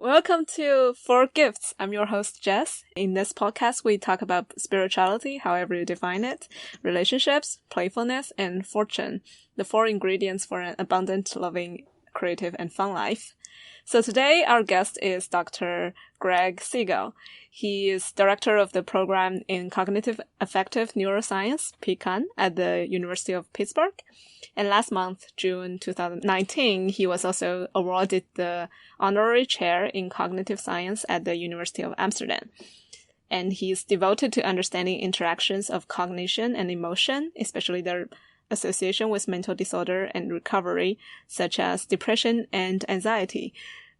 Welcome to Four Gifts. I'm your host, Jess. In this podcast, we talk about spirituality, however you define it, relationships, playfulness, and fortune, the four ingredients for an abundant, loving, creative, and fun life. So today, our guest is Dr. Greg Siegle. He is director of the program in Cognitive A'ffective Neuroscience, PICAN, at the University of Pittsburgh. And last month, June 2019, he was also awarded the Honorary Chair in Cognitive Science at the University of Amsterdam. And he is devoted to understanding interactions of cognition and emotion, especially their association with mental disorder and recovery, such as depression and anxiety.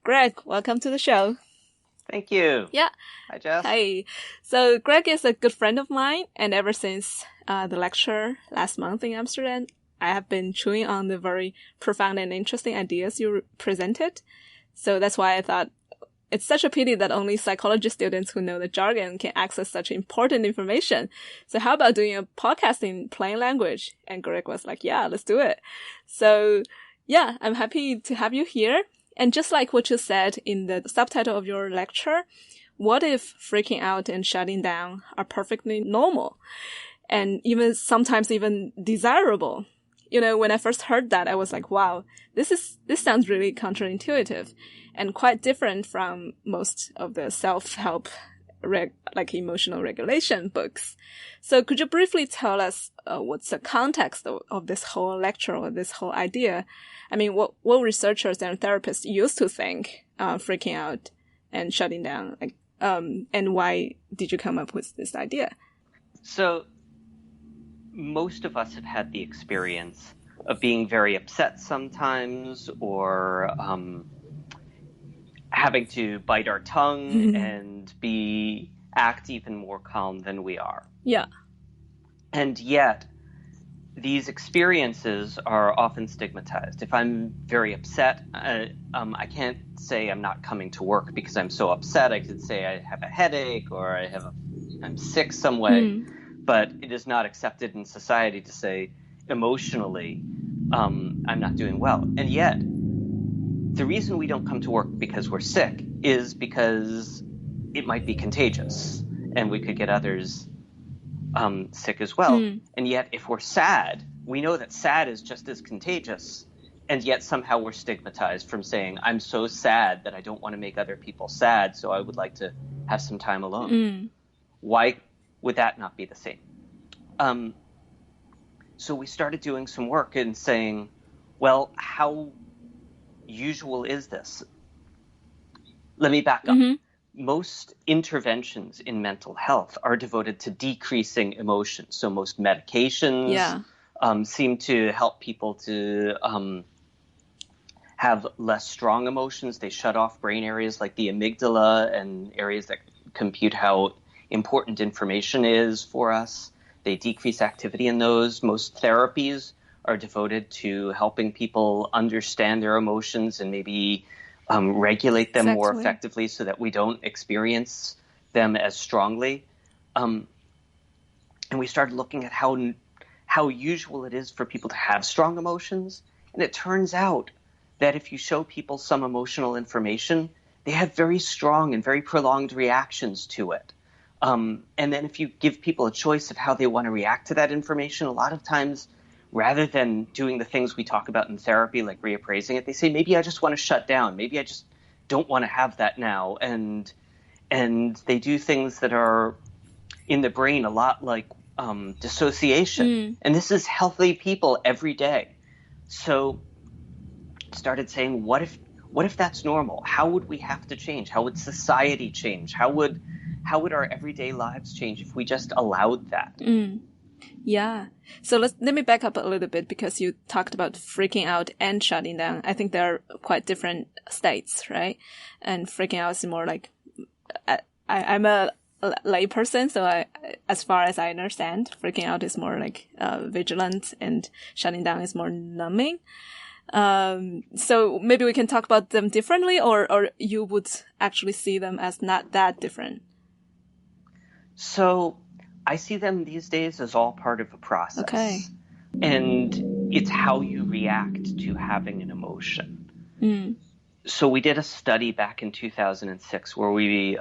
Greg, welcome to the show. Thank you. Yeah. Hi, Jess. Hi. So Greg is a good friend of mine, and ever since the lecture last month in Amsterdam, I have been chewing on the very profound and interesting ideas you presented. So that's why I thought it's such a pity that only psychology students who know the jargon can access such important information. So how about doing a podcast in plain language? And Greg was like, yeah, let's do it. So yeah, I'm happy to have you here. And just like what you said in the subtitle of your lecture, what if freaking out and shutting down are perfectly normal and even sometimes even desirable? You know, when I first heard that, I was like, wow, this sounds really counterintuitive and quite different from most of the self-help, like emotional regulation books. So could you briefly tell us what's the context of this whole lecture or this whole idea? I mean, what researchers and therapists used to think freaking out and shutting down, like, and why did you come up with this idea? So most of us have had the experience of being very upset sometimes or having to bite our tongue and act even more calm than we are. Yeah. And yet, these experiences are often stigmatized. If I'm very upset, I can't say I'm not coming to work because I'm so upset. I could say I have a headache or I'm sick some way. But it is not accepted in society to say emotionally, I'm not doing well. And yet, the reason we don't come to work because we're sick is because it might be contagious and we could get others sick as well. And yet, if we're sad, we know that sad is just as contagious. And yet somehow we're stigmatized from saying, I'm so sad that I don't want to make other people sad, so I would like to have some time alone. Why would that not be the same? So we started doing some work and saying, well, how usual is this? Let me back up. Most interventions in mental health are devoted to decreasing emotions. So most medications seem to help people to have less strong emotions. They shut off brain areas like the amygdala and areas that compute how important information is for us. They decrease activity in those. Most therapies are devoted to helping people understand their emotions and maybe regulate them more effectively so that we don't experience them as strongly. And we started looking at how usual it is for people to have strong emotions. And it turns out that if you show people some emotional information, they have very strong and very prolonged reactions to it. And then if you give people a choice of how they want to react to that information, a lot of times, rather than doing the things we talk about in therapy, like reappraising it, they say, maybe I just want to shut down. Maybe I just don't want to have that now. And they do things that are in the brain a lot like dissociation. And this is healthy people every day. So started saying, what if that's normal? How would we have to change? How would society change? How would our everyday lives change if we just allowed that? Yeah. So let me back up a little bit because you talked about freaking out and shutting down. I think they're quite different states, right? And freaking out is more like, I'm a lay person, so as far as I understand, freaking out is more like vigilant and shutting down is more numbing. So maybe we can talk about them differently, or you would actually see them as not that different. So I see them these days as all part of a process. Okay. And it's how you react to having an emotion. So we did a study back in 2006 where we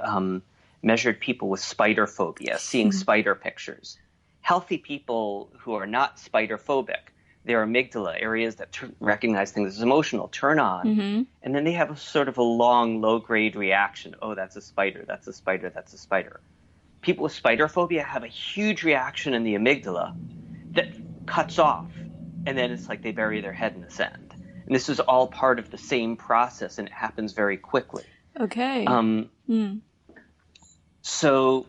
measured people with spider phobia, seeing spider pictures. Healthy people who are not spider phobic, their amygdala, areas that recognize things as emotional, turn on, and then they have a sort of a long, low-grade reaction. Oh, that's a spider, that's a spider, that's a spider. People with spider phobia have a huge reaction in the amygdala that cuts off, and then it's like they bury their head in the sand. And this is all part of the same process, and it happens very quickly. Okay. So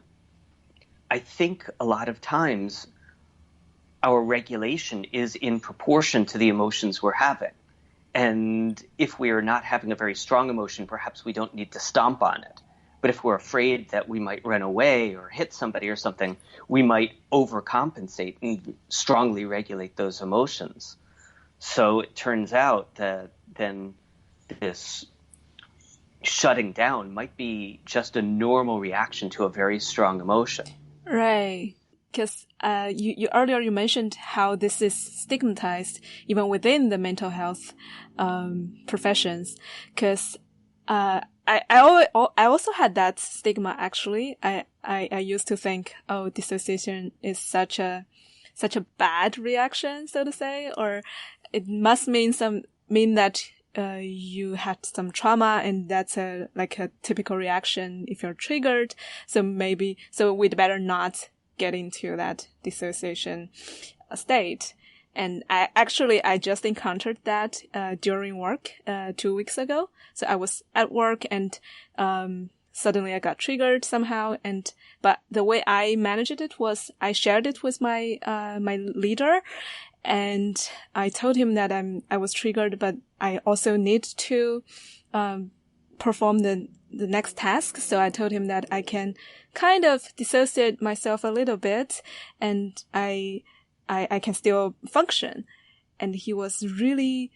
I think a lot of times our regulation is in proportion to the emotions we're having. And if we are not having a very strong emotion, perhaps we don't need to stomp on it. But if we're afraid that we might run away or hit somebody or something, we might overcompensate and strongly regulate those emotions. So it turns out that then this shutting down might be just a normal reaction to a very strong emotion. Right. Because you earlier you mentioned how this is stigmatized even within the mental health professions. Because I also had that stigma actually. I used to think, oh, dissociation is such a bad reaction, so to say, or it must mean that you had some trauma, and that's a typical reaction if you're triggered. So we'd better not get into that dissociation state. And I just encountered that during work 2 weeks ago. So I was at work and suddenly I got triggered somehow. But the way I managed it was I shared it with my leader, and I told him that I was triggered, but I also need to perform the next task. So I told him that I can kind of dissociate myself a little bit, and I can still function. And he was really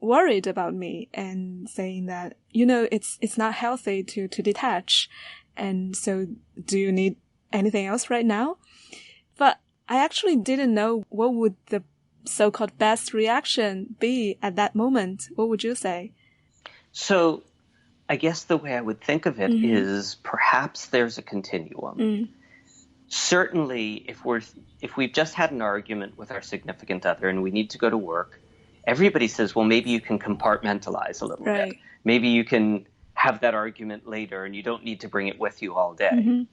worried about me and saying that, it's not healthy to detach. And so do you need anything else right now? But I actually didn't know what would the so-called best reaction be at that moment. What would you say? So I guess the way I would think of it is perhaps there's a continuum. Certainly, if we've just had an argument with our significant other and we need to go to work, everybody says, well, maybe you can compartmentalize a little bit. Maybe you can have that argument later and you don't need to bring it with you all day.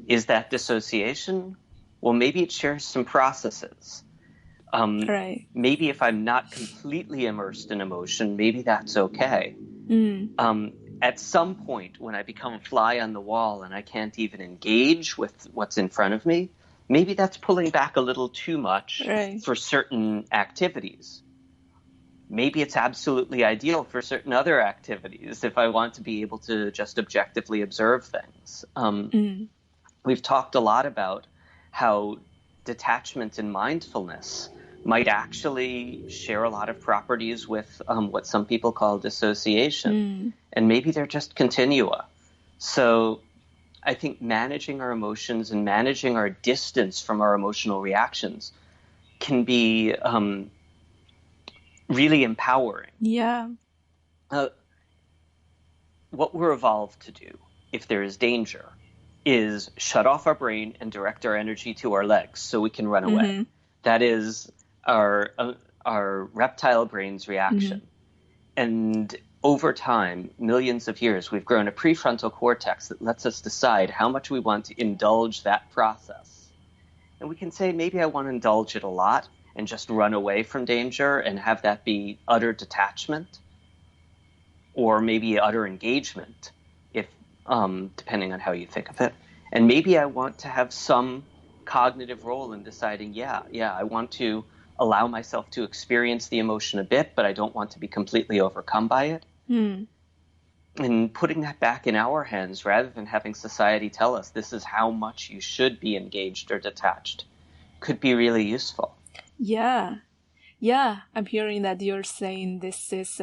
Is that dissociation? Well, maybe it shares some processes. Maybe if I'm not completely immersed in emotion, maybe that's okay. At some point when I become a fly on the wall and I can't even engage with what's in front of me, maybe that's pulling back a little too much for certain activities. Maybe it's absolutely ideal for certain other activities if I want to be able to just objectively observe things. We've talked a lot about how detachment and mindfulness might actually share a lot of properties with what some people call dissociation. And maybe they're just continua. So I think managing our emotions and managing our distance from our emotional reactions can be really empowering. Yeah. What we're evolved to do, if there is danger, is shut off our brain and direct our energy to our legs so we can run away. That is our reptile brain's reaction. And over time, millions of years, we've grown a prefrontal cortex that lets us decide how much we want to indulge that process. And we can say, maybe I want to indulge it a lot and just run away from danger and have that be utter detachment, or maybe utter engagement, if depending on how you think of it. And maybe I want to have some cognitive role in deciding, I want to allow myself to experience the emotion a bit, but I don't want to be completely overcome by it. And putting that back in our hands rather than having society tell us this is how much you should be engaged or detached could be really useful. Yeah. I'm hearing that you're saying this is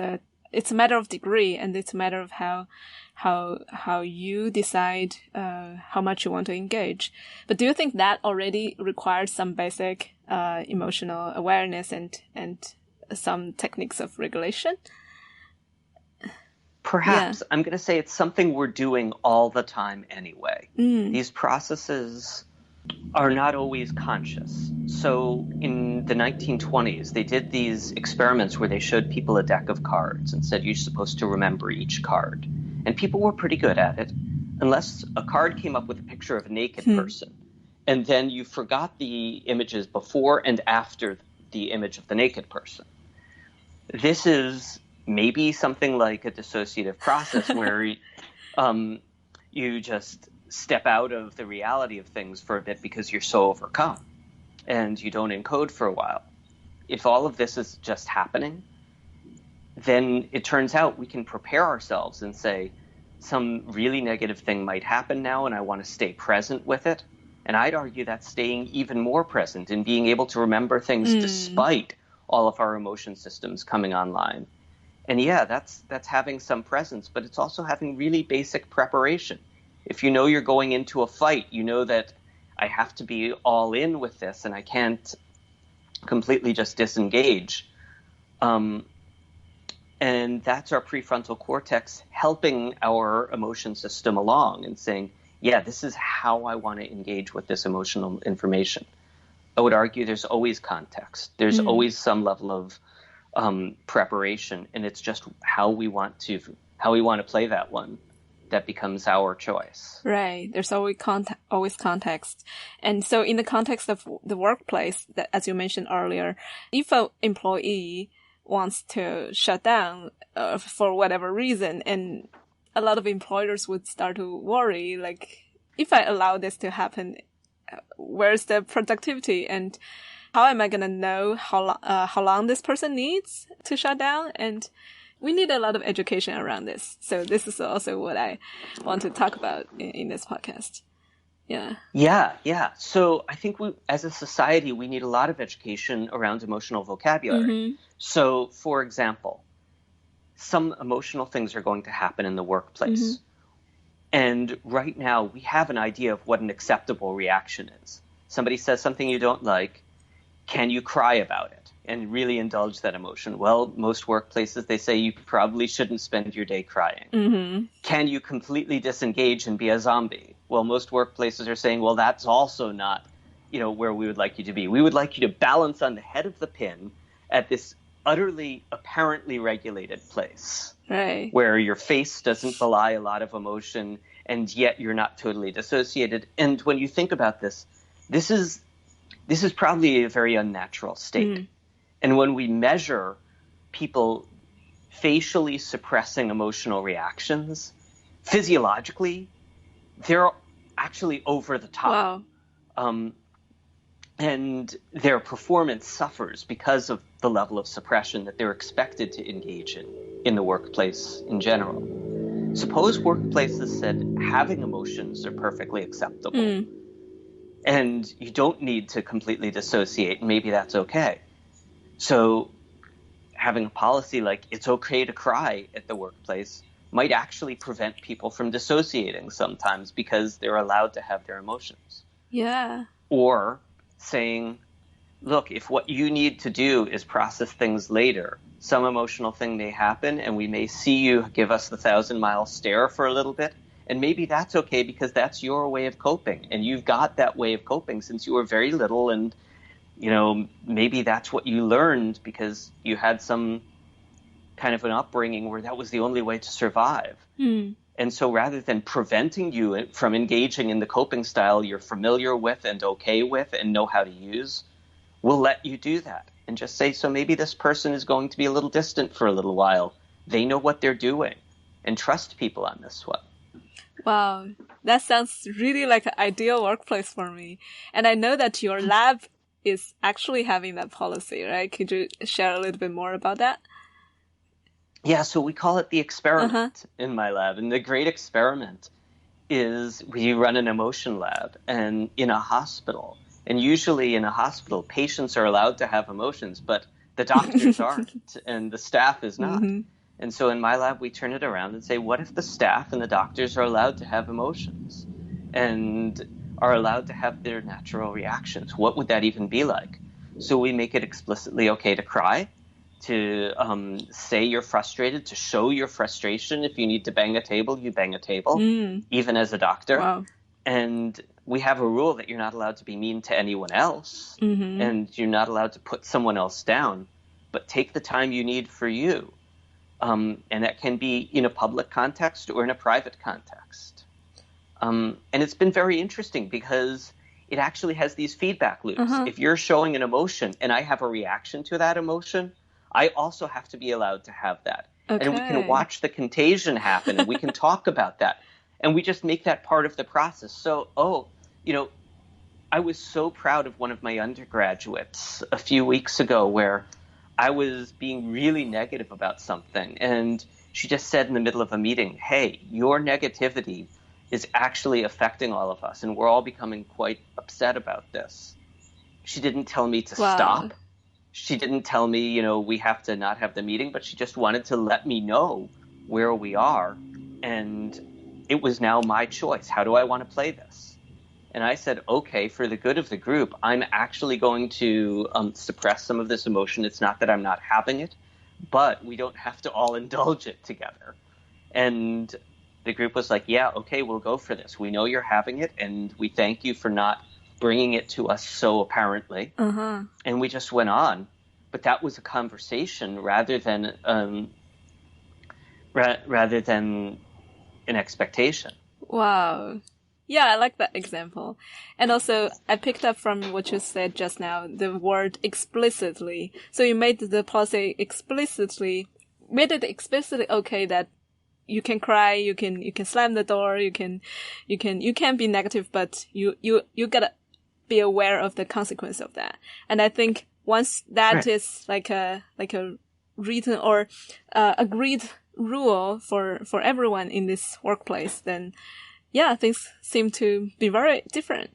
it's a matter of degree, and it's a matter of how you decide how much you want to engage. But do you think that already requires some basic emotional awareness and some techniques of regulation? Perhaps. I'm going to say it's something we're doing all the time anyway. These processes are not always conscious. So in the 1920s, they did these experiments where they showed people a deck of cards and said, you're supposed to remember each card. And people were pretty good at it, unless a card came up with a picture of a naked person. And then you forgot the images before and after the image of the naked person. This is maybe something like a dissociative process where you just step out of the reality of things for a bit because you're so overcome and you don't encode for a while. If all of this is just happening, then it turns out we can prepare ourselves and say, some really negative thing might happen now and I want to stay present with it. And I'd argue that's staying even more present and being able to remember things despite all of our emotion systems coming online. And yeah, that's having some presence, but it's also having really basic preparation. If you know you're going into a fight, you know that I have to be all in with this and I can't completely just disengage. And that's our prefrontal cortex helping our emotion system along and saying, yeah, this is how I want to engage with this emotional information. I would argue there's always context. There's always some level of preparation, and it's just how we want to play that one that becomes our choice. Right. There's always context. And so in the context of the workplace, that, as you mentioned earlier, if an employee wants to shut down for whatever reason, and a lot of employers would start to worry, like, if I allow this to happen, where's the productivity and how am I going to know how long this person needs to shut down? And we need a lot of education around this. So this is also what I want to talk about in this podcast. Yeah. Yeah. So I think as a society, we need a lot of education around emotional vocabulary. So, for example, some emotional things are going to happen in the workplace. And right now, we have an idea of what an acceptable reaction is. Somebody says something you don't like. Can you cry about it and really indulge that emotion? Well, most workplaces, they say you probably shouldn't spend your day crying. Can you completely disengage and be a zombie? Well, most workplaces are saying, well, that's also not, where we would like you to be. We would like you to balance on the head of the pin at this utterly, apparently regulated place. Right. Where your face doesn't belie a lot of emotion, and yet you're not totally dissociated. And when you think about this is probably a very unnatural state. And when we measure people facially suppressing emotional reactions, physiologically, they're actually over the top. Wow. And their performance suffers because of the level of suppression that they're expected to engage in the workplace in general. Suppose workplaces said having emotions are perfectly acceptable. And you don't need to completely dissociate, and maybe that's okay. So having a policy like it's okay to cry at the workplace might actually prevent people from dissociating sometimes because they're allowed to have their emotions. Yeah. Or saying, look, if what you need to do is process things later, some emotional thing may happen and we may see you give us the 1,000-mile stare for a little bit. And maybe that's okay because that's your way of coping. And you've got that way of coping since you were very little. And, maybe that's what you learned because you had some kind of an upbringing where that was the only way to survive. And so rather than preventing you from engaging in the coping style you're familiar with and okay with and know how to use, we'll let you do that. And just say, so maybe this person is going to be a little distant for a little while. They know what they're doing. And trust people on this one. Wow, that sounds really like an ideal workplace for me. And I know that your lab is actually having that policy, right? Could you share a little bit more about that? Yeah, so we call it the experiment in my lab. And the great experiment is we run an emotion lab and in a hospital. And usually in a hospital, patients are allowed to have emotions, but the doctors aren't and the staff is not. And so in my lab, we turn it around and say, what if the staff and the doctors are allowed to have emotions and are allowed to have their natural reactions? What would that even be like? So we make it explicitly okay to cry. to say you're frustrated, to show your frustration. If you need to bang a table, you bang a table, even as a doctor. Wow. And we have a rule that you're not allowed to be mean to anyone else, and you're not allowed to put someone else down, but take the time you need for you. And that can be in a public context or in a private context. And it's been very interesting because it actually has these feedback loops. If you're showing an emotion and I have a reaction to that emotion, I also have to be allowed to have that. Okay. And we can watch the contagion happen, and we can talk about that. And we just make that part of the process. So, I was so proud of one of my undergraduates a few weeks ago where I was being really negative about something. And she just said in the middle of a meeting, hey, your negativity is actually affecting all of us, and we're all becoming quite upset about this. She didn't tell me to stop. She didn't tell me, we have to not have the meeting, but she just wanted to let me know where we are. And it was now my choice. How do I want to play this? And I said, okay, for the good of the group, I'm actually going to suppress some of this emotion. It's not that I'm not having it, but we don't have to all indulge it together. And the group was like, yeah, okay, we'll go for this. We know you're having it, and we thank you for not bringing it to us so apparently. And we just went on. But that was a conversation rather than an expectation. Wow. Yeah, I like that example. And also, I picked up from what you said just now, the word explicitly. So you made the policy made it explicitly okay that you can cry, you can slam the door, you can be negative, but you gotta be aware of the consequence of that. And I think once that is like a written or agreed rule for everyone in this workplace, then yeah, things seem to be very different.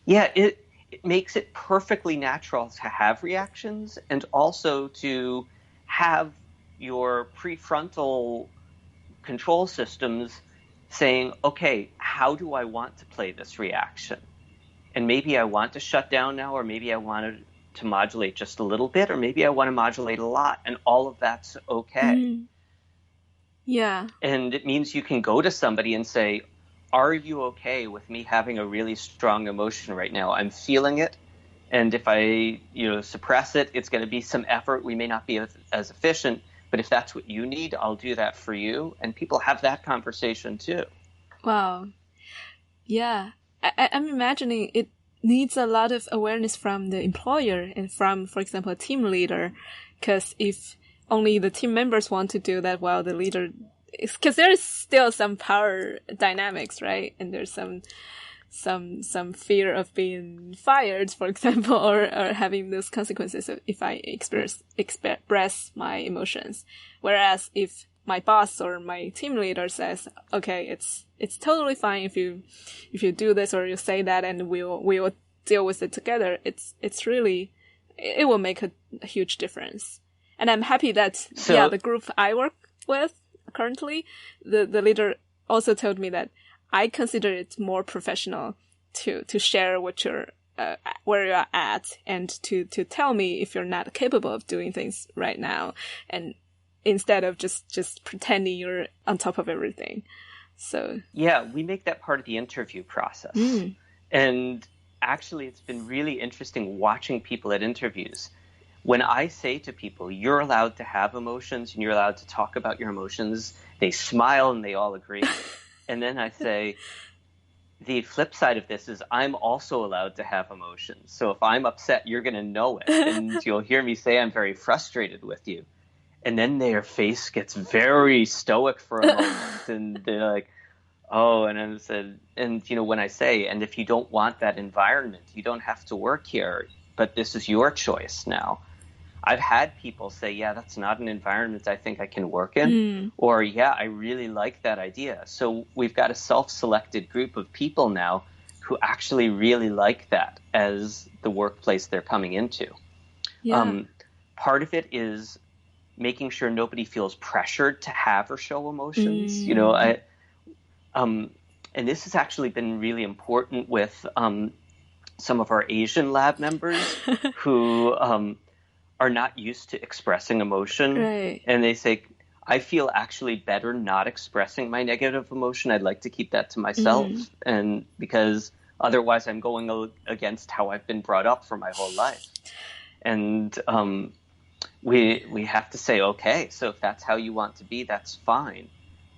Yeah, it makes it perfectly natural to have reactions, and also to have your prefrontal control systems saying, okay, how do I want to play this reaction? And maybe I want to shut down now, or maybe I want to modulate just a little bit, or maybe I want to modulate a lot, and all of that's okay. Yeah. And it means you can go to somebody and say, are you okay with me having a really strong emotion right now? I'm feeling it. And if I, suppress it, it's going to be some effort. We may not be as efficient, but if that's what you need, I'll do that for you. And people have that conversation too. Wow. Yeah. I'm imagining it needs a lot of awareness from the employer and from, for example, a team leader. Because if only the team members want to do that while the leader, because there is still some power dynamics, right? And there's some fear of being fired, for example, or having those consequences if I express my emotions. Whereas if my boss or my team leader says, okay, it's totally fine if you do this or you say that, and we'll deal with it together, it's really, it will make a huge difference. And I'm happy that the group I work with currently, the leader also told me that I consider it more professional to share what you're where you're at, and to tell me if you're not capable of doing things right now, and instead of just pretending you're on top of everything. So yeah, we make that part of the interview process. And actually, it's been really interesting watching people at interviews. When I say to people, you're allowed to have emotions and you're allowed to talk about your emotions, they smile and they all agree. And then I say, the flip side of this is I'm also allowed to have emotions. So if I'm upset, you're going to know it. And you'll hear me say I'm very frustrated with you. And then their face gets very stoic for a moment. And they're like, oh, and I said, and when I say, and if you don't want that environment, you don't have to work here, but this is your choice now. I've had people say, yeah, that's not an environment I think I can work in. Or, yeah, I really like that idea. So we've got a self-selected group of people now who actually really like that as the workplace they're coming into. Yeah. Part of it is making sure nobody feels pressured to have or show emotions. And this has actually been really important with some of our Asian lab members who are not used to expressing emotion. Right. And they say, I feel actually better not expressing my negative emotion. I'd like to keep that to myself. And because otherwise I'm going against how I've been brought up for my whole life. And we have to say, okay, so if that's how you want to be, that's fine.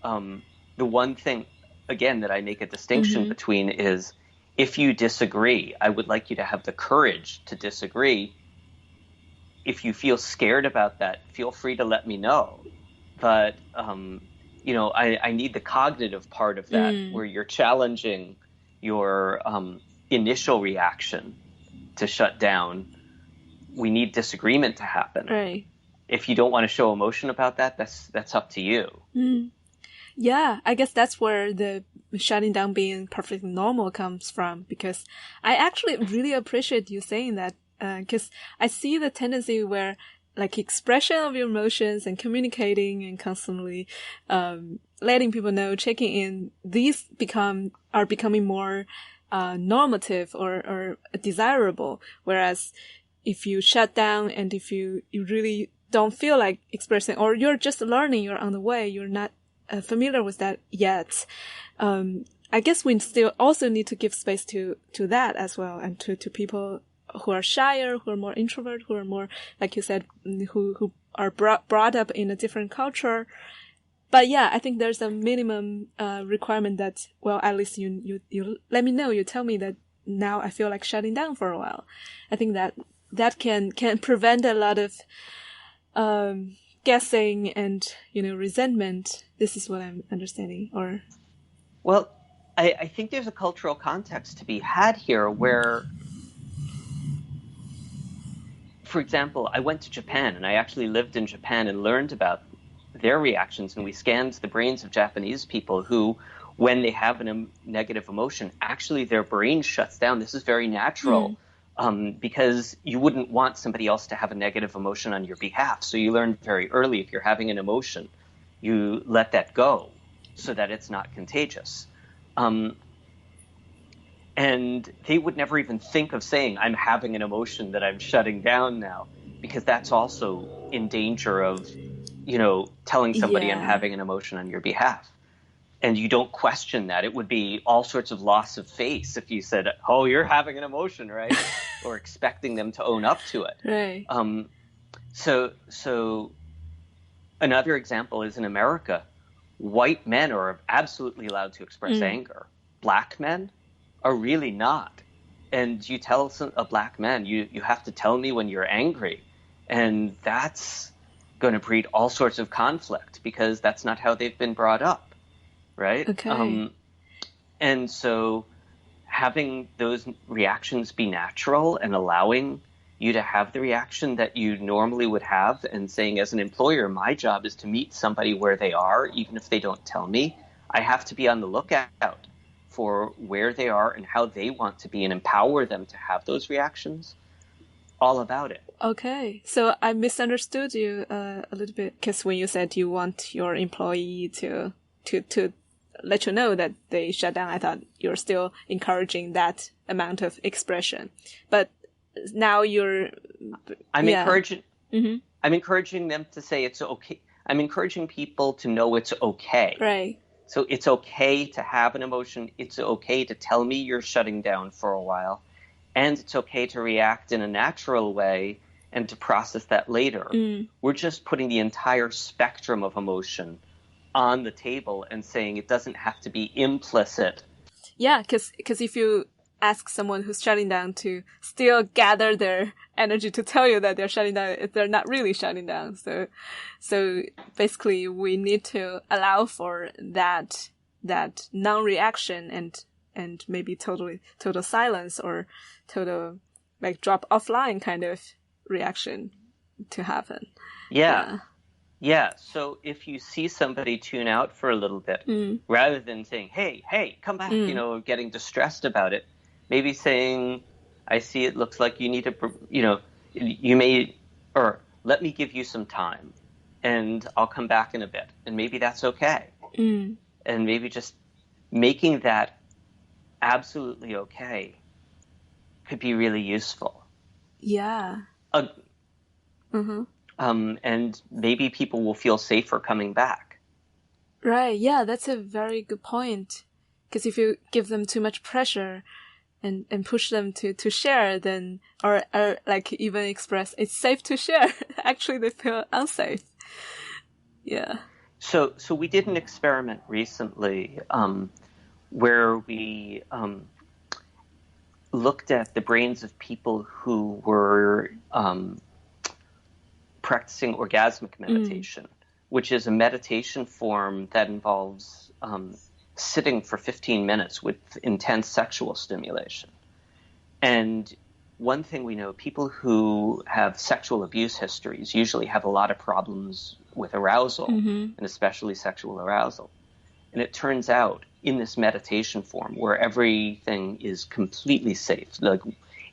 The one thing, again, that I make a distinction between is, if you disagree, I would like you to have the courage to disagree. If you feel scared about that, feel free to let me know. But, I need the cognitive part of that, where you're challenging your initial reaction to shut down. We need disagreement to happen. Right. If you don't want to show emotion about that, that's up to you. Yeah, I guess that's where the shutting down being perfectly normal comes from, because I actually really appreciate you saying that, because I see the tendency where, like, expression of your emotions and communicating and constantly letting people know, checking in, these are becoming more normative or desirable. Whereas if you shut down and if you really don't feel like expressing, or you're just learning, you're on the way, you're not familiar with that yet, I guess we still also need to give space to that as well, and to people who are shyer, who are more introvert, who are more, like you said, who are brought up in a different culture. But yeah, I think there's a minimum requirement that, well, at least you let me know, you tell me that now I feel like shutting down for a while. I think that can prevent a lot of guessing and, resentment. This is what I'm understanding. Or, well, I think there's a cultural context to be had here where, for example, I went to Japan, and I actually lived in Japan and learned about their reactions, and we scanned the brains of Japanese people who, when they have a negative emotion, actually their brain shuts down. This is very natural. Because you wouldn't want somebody else to have a negative emotion on your behalf. So you learn very early, if you're having an emotion, you let that go so that it's not contagious. And they would never even think of saying, I'm having an emotion that I'm shutting down now, because that's also in danger of, telling somebody I'm having an emotion on your behalf. And you don't question that. It would be all sorts of loss of face if you said, oh, you're having an emotion, right? Or expecting them to own up to it. right. So another example is in America, white men are absolutely allowed to express anger. Black men are really not. And you tell a black man, you have to tell me when you're angry. And that's going to breed all sorts of conflict, because that's not how they've been brought up. Right? Okay. And so having those reactions be natural and allowing you to have the reaction that you normally would have, and saying, as an employer, my job is to meet somebody where they are, even if they don't tell me. I have to be on the lookout for where they are and how they want to be, and empower them to have those reactions. All about it. Okay. So I misunderstood you a little bit, because when you said you want your employee to let you know that they shut down, I thought you're still encouraging that amount of expression. But now I'm encouraging them to say it's okay. I'm encouraging people to know it's okay. Right. So it's okay to have an emotion. It's okay to tell me you're shutting down for a while. And it's okay to react in a natural way and to process that later. We're just putting the entire spectrum of emotion on the table and saying it doesn't have to be implicit. Yeah, because if you ask someone who's shutting down to still gather their energy to tell you that they're shutting down, they're not really shutting down. So basically, we need to allow for that non-reaction and maybe total silence, or total, like, drop offline kind of reaction to happen. Yeah, so if you see somebody tune out for a little bit, rather than saying, hey, come back, getting distressed about it, maybe saying, I see it looks like you need to, you may, or let me give you some time and I'll come back in a bit. And maybe that's okay. And maybe just making that absolutely okay could be really useful. Yeah. And maybe people will feel safer coming back. Right. Yeah, that's a very good point. Because if you give them too much pressure and push them to share, then, or like even express it's safe to share, actually they feel unsafe. Yeah. So we did an experiment recently where we looked at the brains of people who were practicing orgasmic meditation, which is a meditation form that involves sitting for 15 minutes with intense sexual stimulation. And one thing we know, people who have sexual abuse histories usually have a lot of problems with arousal, and especially sexual arousal. And it turns out in this meditation form where everything is completely safe, like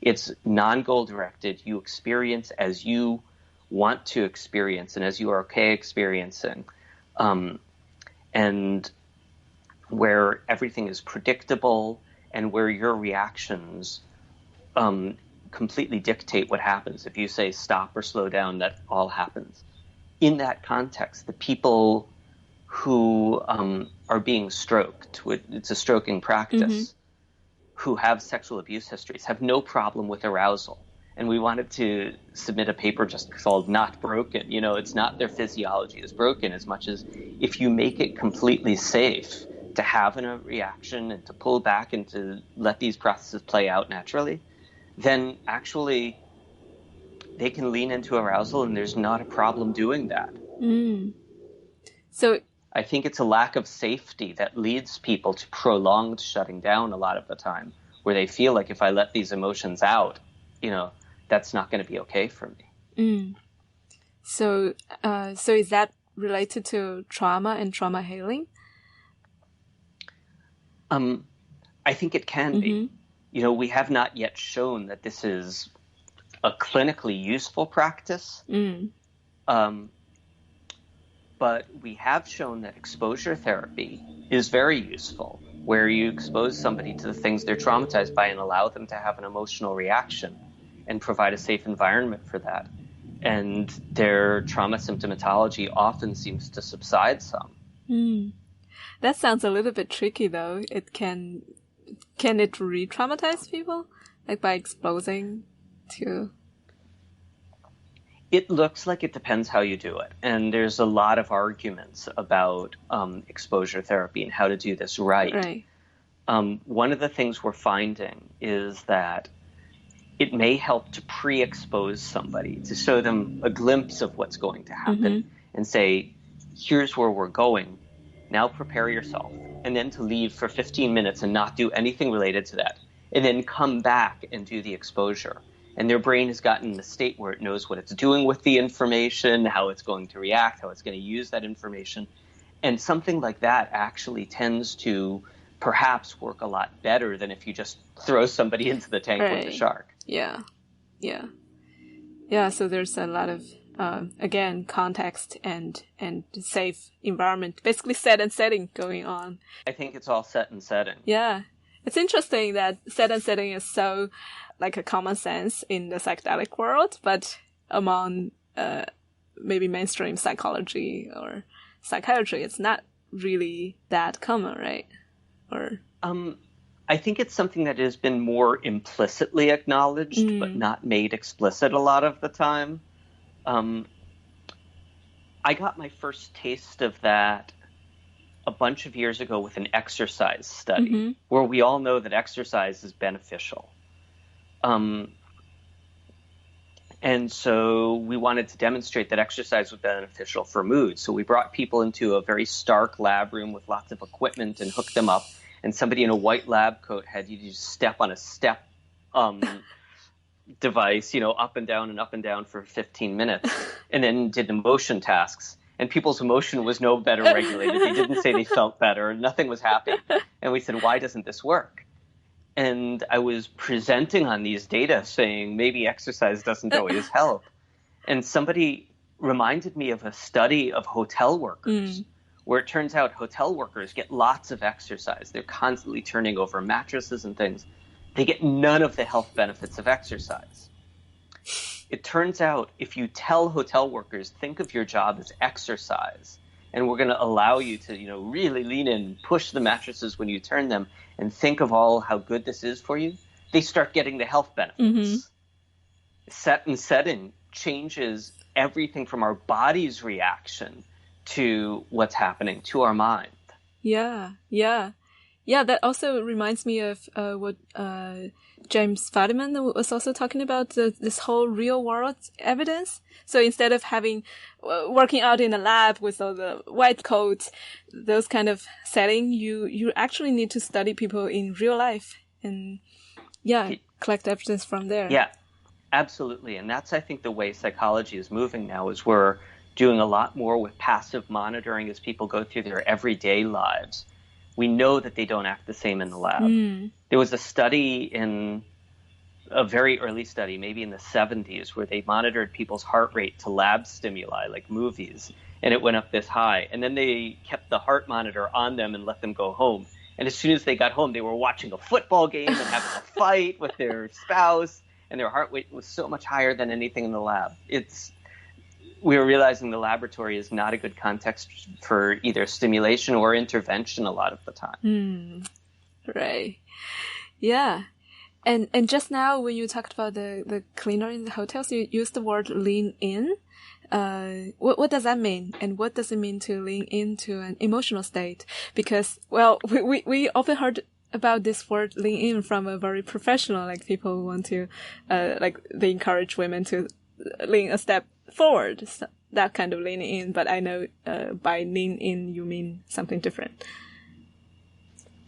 it's non-goal directed, you experience as you want to experience and as you are okay experiencing, and where everything is predictable and where your reactions completely dictate what happens. If you say stop or slow down, that all happens. In that context, the people who are being stroked, it's a stroking practice, who have sexual abuse histories have no problem with arousal. And we wanted to submit a paper just called Not Broken. You know, it's not their physiology is broken as much as if you make it completely safe to have a reaction and to pull back and to let these processes play out naturally, then actually they can lean into arousal and there's not a problem doing that. So I think it's a lack of safety that leads people to prolonged shutting down a lot of the time, where they feel like if I let these emotions out, you know, that's not going to be okay for me. So is that related to trauma and trauma healing? I think it can be. You know, we have not yet shown that this is a clinically useful practice. But we have shown that exposure therapy is very useful, where you expose somebody to the things they're traumatized by and allow them to have an emotional reaction and provide a safe environment for that. And their trauma symptomatology often seems to subside some. That sounds a little bit tricky, though. Can it re-traumatize people, like by exposing to? It looks like it depends how you do it. And there's a lot of arguments about exposure therapy and how to do this right. One of the things we're finding is that it may help to pre-expose somebody, to show them a glimpse of what's going to happen and say, here's where we're going. Now prepare yourself. And then to leave for 15 minutes and not do anything related to that. And then come back and do the exposure. And their brain has gotten in a state where it knows what it's doing with the information, how it's going to react, how it's going to use that information. And something like that actually tends to perhaps work a lot better than if you just throw somebody into the tank with the shark. Yeah. So there's a lot of, again, context and safe environment, basically set and setting going on. I think it's all set and setting. Yeah. It's interesting that set and setting is so like a common sense in the psychedelic world, but among maybe mainstream psychology or psychiatry, it's not really that common, right? Or I think it's something that has been more implicitly acknowledged, but not made explicit a lot of the time. I got my first taste of that a bunch of years ago with an exercise study, where we all know that exercise is beneficial. And so we wanted to demonstrate that exercise was beneficial for mood. So we brought people into a very stark lab room with lots of equipment and hooked them up. And somebody in a white lab coat had you just step on a step device, you know, up and down for 15 minutes, and then did emotion tasks. And people's emotion was no better regulated. They didn't say they felt better. Nothing was happening. And we said, why doesn't this work? And I was presenting on these data saying maybe exercise doesn't always help. And somebody reminded me of a study of hotel workers, where it turns out hotel workers get lots of exercise. They're constantly turning over mattresses and things. They get none of the health benefits of exercise. it turns out if you tell hotel workers, think of your job as exercise, and we're going to allow you to, really lean in, push the mattresses when you turn them, and think of all how good this is for you, they start getting the health benefits. Setting changes everything from our body's reaction to what's happening to our mind. Yeah. That also reminds me of what James Fadiman was also talking about, this whole real world evidence. So instead of having working out in a lab with all the white coats, those kind of setting, you actually need to study people in real life and collect evidence from there. Yeah, absolutely. And that's, I think, the way psychology is moving now, is we're doing a lot more with passive monitoring as people go through their everyday lives. We know that they don't act the same in the lab. There was a study a very early study, maybe in the 70s, where they monitored people's heart rate to lab stimuli, like movies, and it went up this high. And then they kept the heart monitor on them and let them go home. And as soon as they got home, they were watching a football game and having a fight with their spouse, and their heart rate was so much higher than anything in the lab. We were realizing the laboratory is not a good context for either stimulation or intervention a lot of the time. Right. Yeah. And just now when you talked about the cleaner in the hotels, you used the word lean in. What does that mean? And what does it mean to lean into an emotional state? Because, well, we often heard about this word lean in from a very professional, like people who want to, they encourage women to lean a step forward, so that kind of leaning in. But I know by lean in, you mean something different.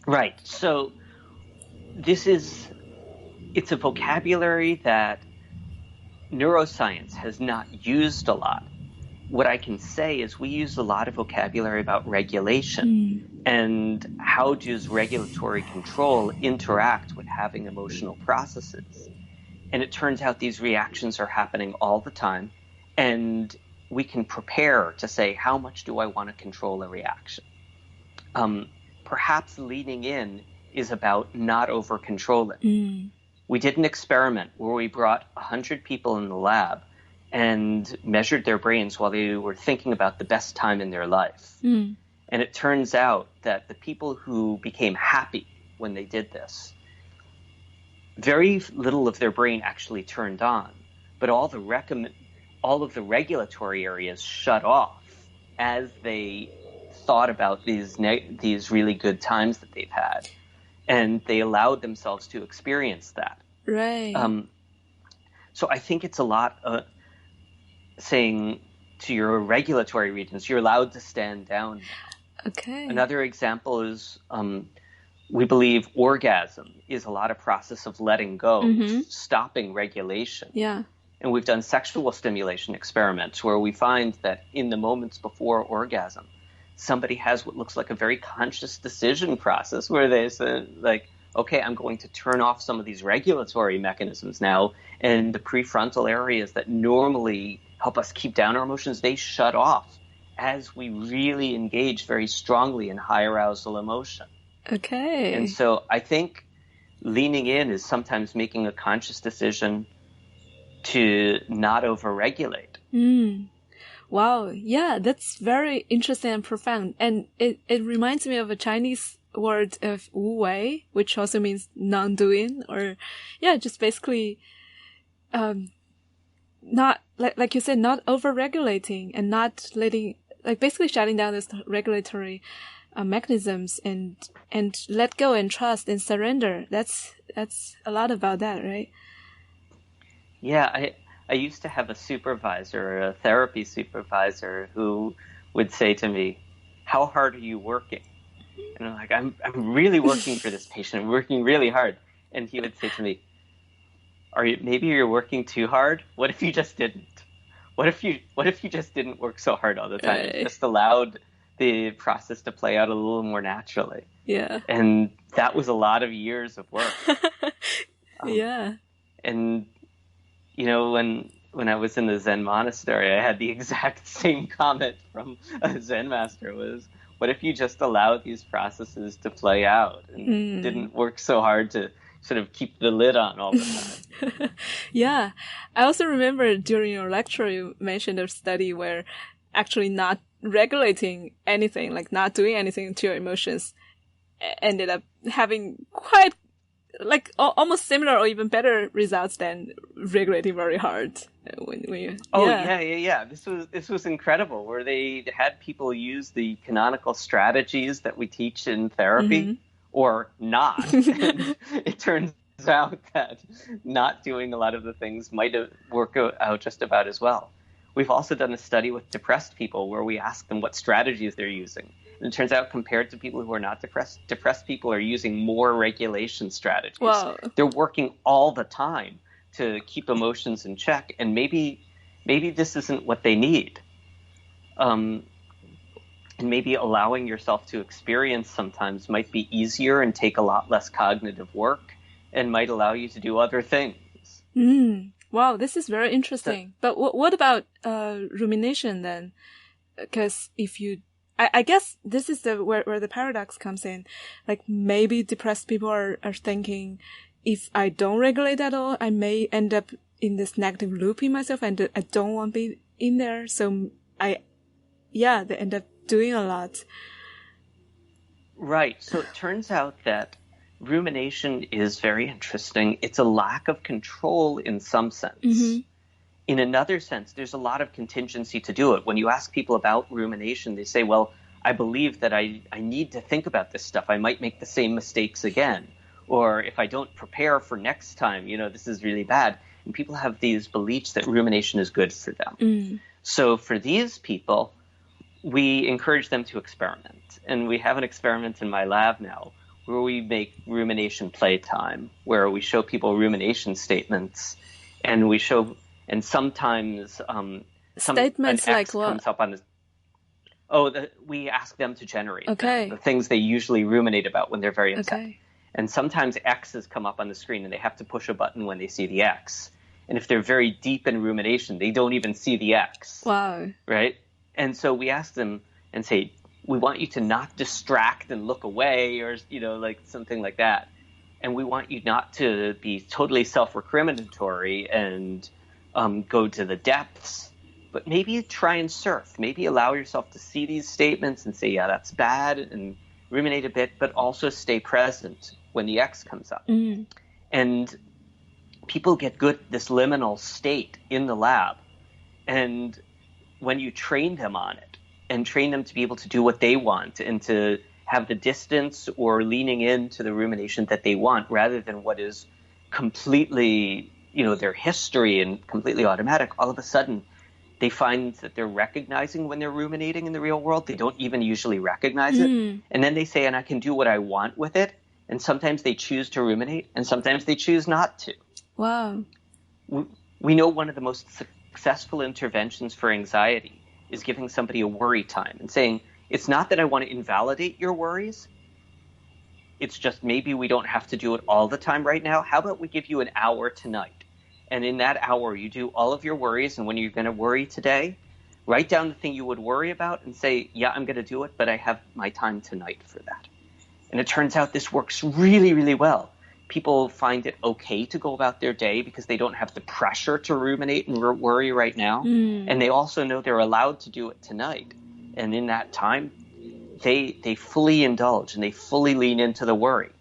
Right. So it's a vocabulary that neuroscience has not used a lot. What I can say is we use a lot of vocabulary about regulation and how does regulatory control interact with having emotional processes. And it turns out these reactions are happening all the time, and we can prepare to say, how much do I want to control a reaction? Perhaps leaning in is about not over-controlling. We did an experiment where we brought 100 people in the lab and measured their brains while they were thinking about the best time in their life. And it turns out that the people who became happy when they did this, very little of their brain actually turned on, but all of the regulatory areas shut off as they thought about these really good times that they've had. And they allowed themselves to experience that. Right. So I think it's a lot saying to your regulatory regions, you're allowed to stand down. Okay. Another example is we believe orgasm is a lot of process of letting go, stopping regulation. Yeah. And we've done sexual stimulation experiments where we find that in the moments before orgasm, somebody has what looks like a very conscious decision process where they say, like, okay, I'm going to turn off some of these regulatory mechanisms now, and the prefrontal areas that normally help us keep down our emotions, they shut off as we really engage very strongly in high arousal emotion. Okay. And so I think leaning in is sometimes making a conscious decision to not overregulate. Wow. Yeah, that's very interesting and profound. And it reminds me of a Chinese word of wuwei, which also means non-doing, or just basically not like you said, not over-regulating and not letting, like basically shutting down this regulatory mechanisms and let go and trust and surrender. That's a lot about that, right? Yeah, I used to have a supervisor, a therapy supervisor, who would say to me, "How hard are you working?" And I'm like, I'm really working for this patient. I'm working really hard. And he would say to me, maybe you're working too hard? What if you just didn't? What if you just didn't work so hard all the time? Right. Just allowed the process to play out a little more naturally. Yeah. And that was a lot of years of work. Yeah. And when I was in the Zen monastery, I had the exact same comment from a Zen master was, what if you just allowed these processes to play out and didn't work so hard to sort of keep the lid on all the time. Yeah. I also remember during your lecture, you mentioned a study where actually not regulating anything, like not doing anything to your emotions, ended up having quite like almost similar or even better results than regulating very hard. When you, yeah. This was incredible, where they had people use the canonical strategies that we teach in therapy, or not. And it turns out that not doing a lot of the things might work out just about as well. We've also done a study with depressed people where we ask them what strategies they're using. And it turns out, compared to people who are not depressed people are using more regulation strategies. Wow. They're working all the time to keep emotions in check, and maybe this isn't what they need. And maybe allowing yourself to experience sometimes might be easier and take a lot less cognitive work, and might allow you to do other things. Wow, this is very interesting. But what about rumination then? Because if you, I guess this is where the paradox comes in. Like maybe depressed people are thinking, if I don't regulate at all, I may end up in this negative loop in myself, and I don't want to be in there. So they end up doing a lot. Right. So it turns out that rumination is very interesting. It's a lack of control in some sense. In another sense, there's a lot of contingency to do it. When you ask people about rumination, they say, well, I believe that I need to think about this stuff. I might make the same mistakes again. Or if I don't prepare for next time, this is really bad. And people have these beliefs that rumination is good for them. So for these people, we encourage them to experiment. And we have an experiment in my lab now where we make rumination playtime, where we show people rumination statements, and we show, and sometimes statements an like X what? comes up on we ask them to generate them, the things they usually ruminate about when they're very upset. Okay. And sometimes X's come up on the screen and they have to push a button when they see the X. And if they're very deep in rumination, they don't even see the X. Wow. Right? And so we ask them and say, we want you to not distract and look away, or, like something like that. And we want you not to be totally self-recriminatory and go to the depths, but maybe try and surf. Maybe allow yourself to see these statements and say, yeah, that's bad, and ruminate a bit, but also stay present when the X comes up. And people get good at this liminal state in the lab. And when you train them on it, and train them to be able to do what they want and to have the distance or leaning into the rumination that they want, rather than what is completely, their history and completely automatic, all of a sudden they find that they're recognizing when they're ruminating in the real world. They don't even usually recognize it. And then they say, and I can do what I want with it. And sometimes they choose to ruminate, and sometimes they choose not to. Wow. We know one of the most successful interventions for anxiety is giving somebody a worry time and saying, it's not that I want to invalidate your worries. It's just maybe we don't have to do it all the time right now. How about we give you an hour tonight? And in that hour, you do all of your worries. And when you're going to worry today, write down the thing you would worry about and say, yeah, I'm going to do it, but I have my time tonight for that. And it turns out this works really, really well. People find it okay to go about their day because they don't have the pressure to ruminate and worry right now. And they also know they're allowed to do it tonight. And in that time, they fully indulge and they fully lean into the worry.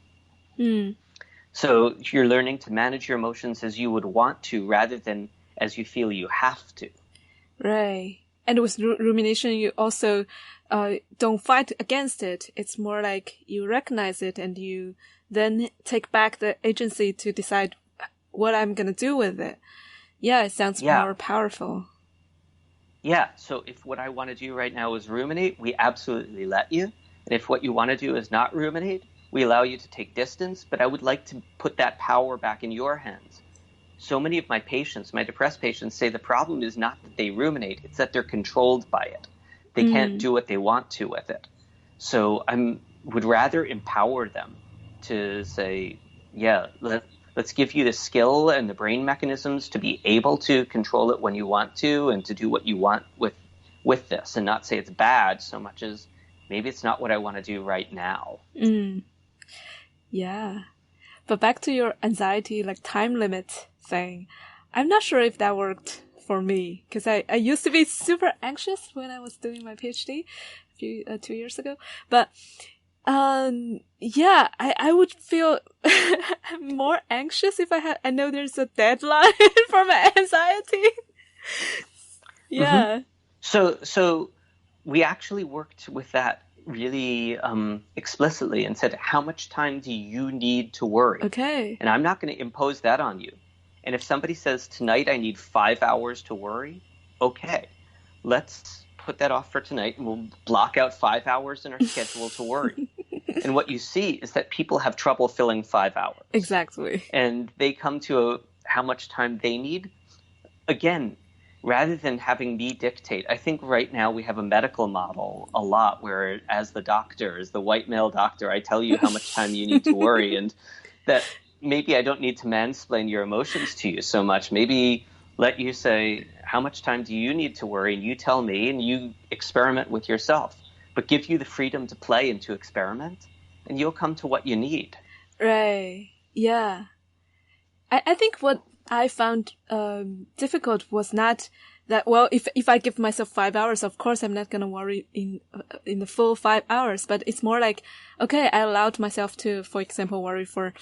So you're learning to manage your emotions as you would want to, rather than as you feel you have to. Right. And with rumination, you also don't fight against it. It's more like you recognize it and you then take back the agency to decide what I'm going to do with it. Yeah, it sounds more powerful. Yeah, so if what I want to do right now is ruminate, we absolutely let you. And if what you want to do is not ruminate, we allow you to take distance. But I would like to put that power back in your hands. So many of my patients, my depressed patients, say the problem is not that they ruminate, it's that they're controlled by it. They can't do what they want to with it. So I would rather empower them to say, yeah, let's give you the skill and the brain mechanisms to be able to control it when you want to and to do what you want with this, and not say it's bad so much as maybe it's not what I want to do right now. Yeah. But back to your anxiety, like time limit thing. I'm not sure if that worked for me, because I used to be super anxious when I was doing my PhD 2 years ago. But yeah, I would feel more anxious if I know there's a deadline for my anxiety. Yeah. So we actually worked with that really explicitly and said, how much time do you need to worry? Okay. And I'm not going to impose that on you. And if somebody says, tonight I need 5 hours to worry, okay, let's put that off for tonight and we'll block out 5 hours in our schedule to worry. And what you see is that people have trouble filling 5 hours. Exactly. And they come to how much time they need. Again, rather than having me dictate, I think right now we have a medical model a lot where as the white male doctor, I tell you how much time you need to worry, and that maybe I don't need to mansplain your emotions to you so much. Maybe let you say, how much time do you need to worry? And you tell me and you experiment with yourself, but give you the freedom to play and to experiment, and you'll come to what you need. Right. Yeah. I think what I found difficult was not that, well, if I give myself 5 hours, of course I'm not going to worry in the full 5 hours, but it's more like, okay, I allowed myself to, for example, worry for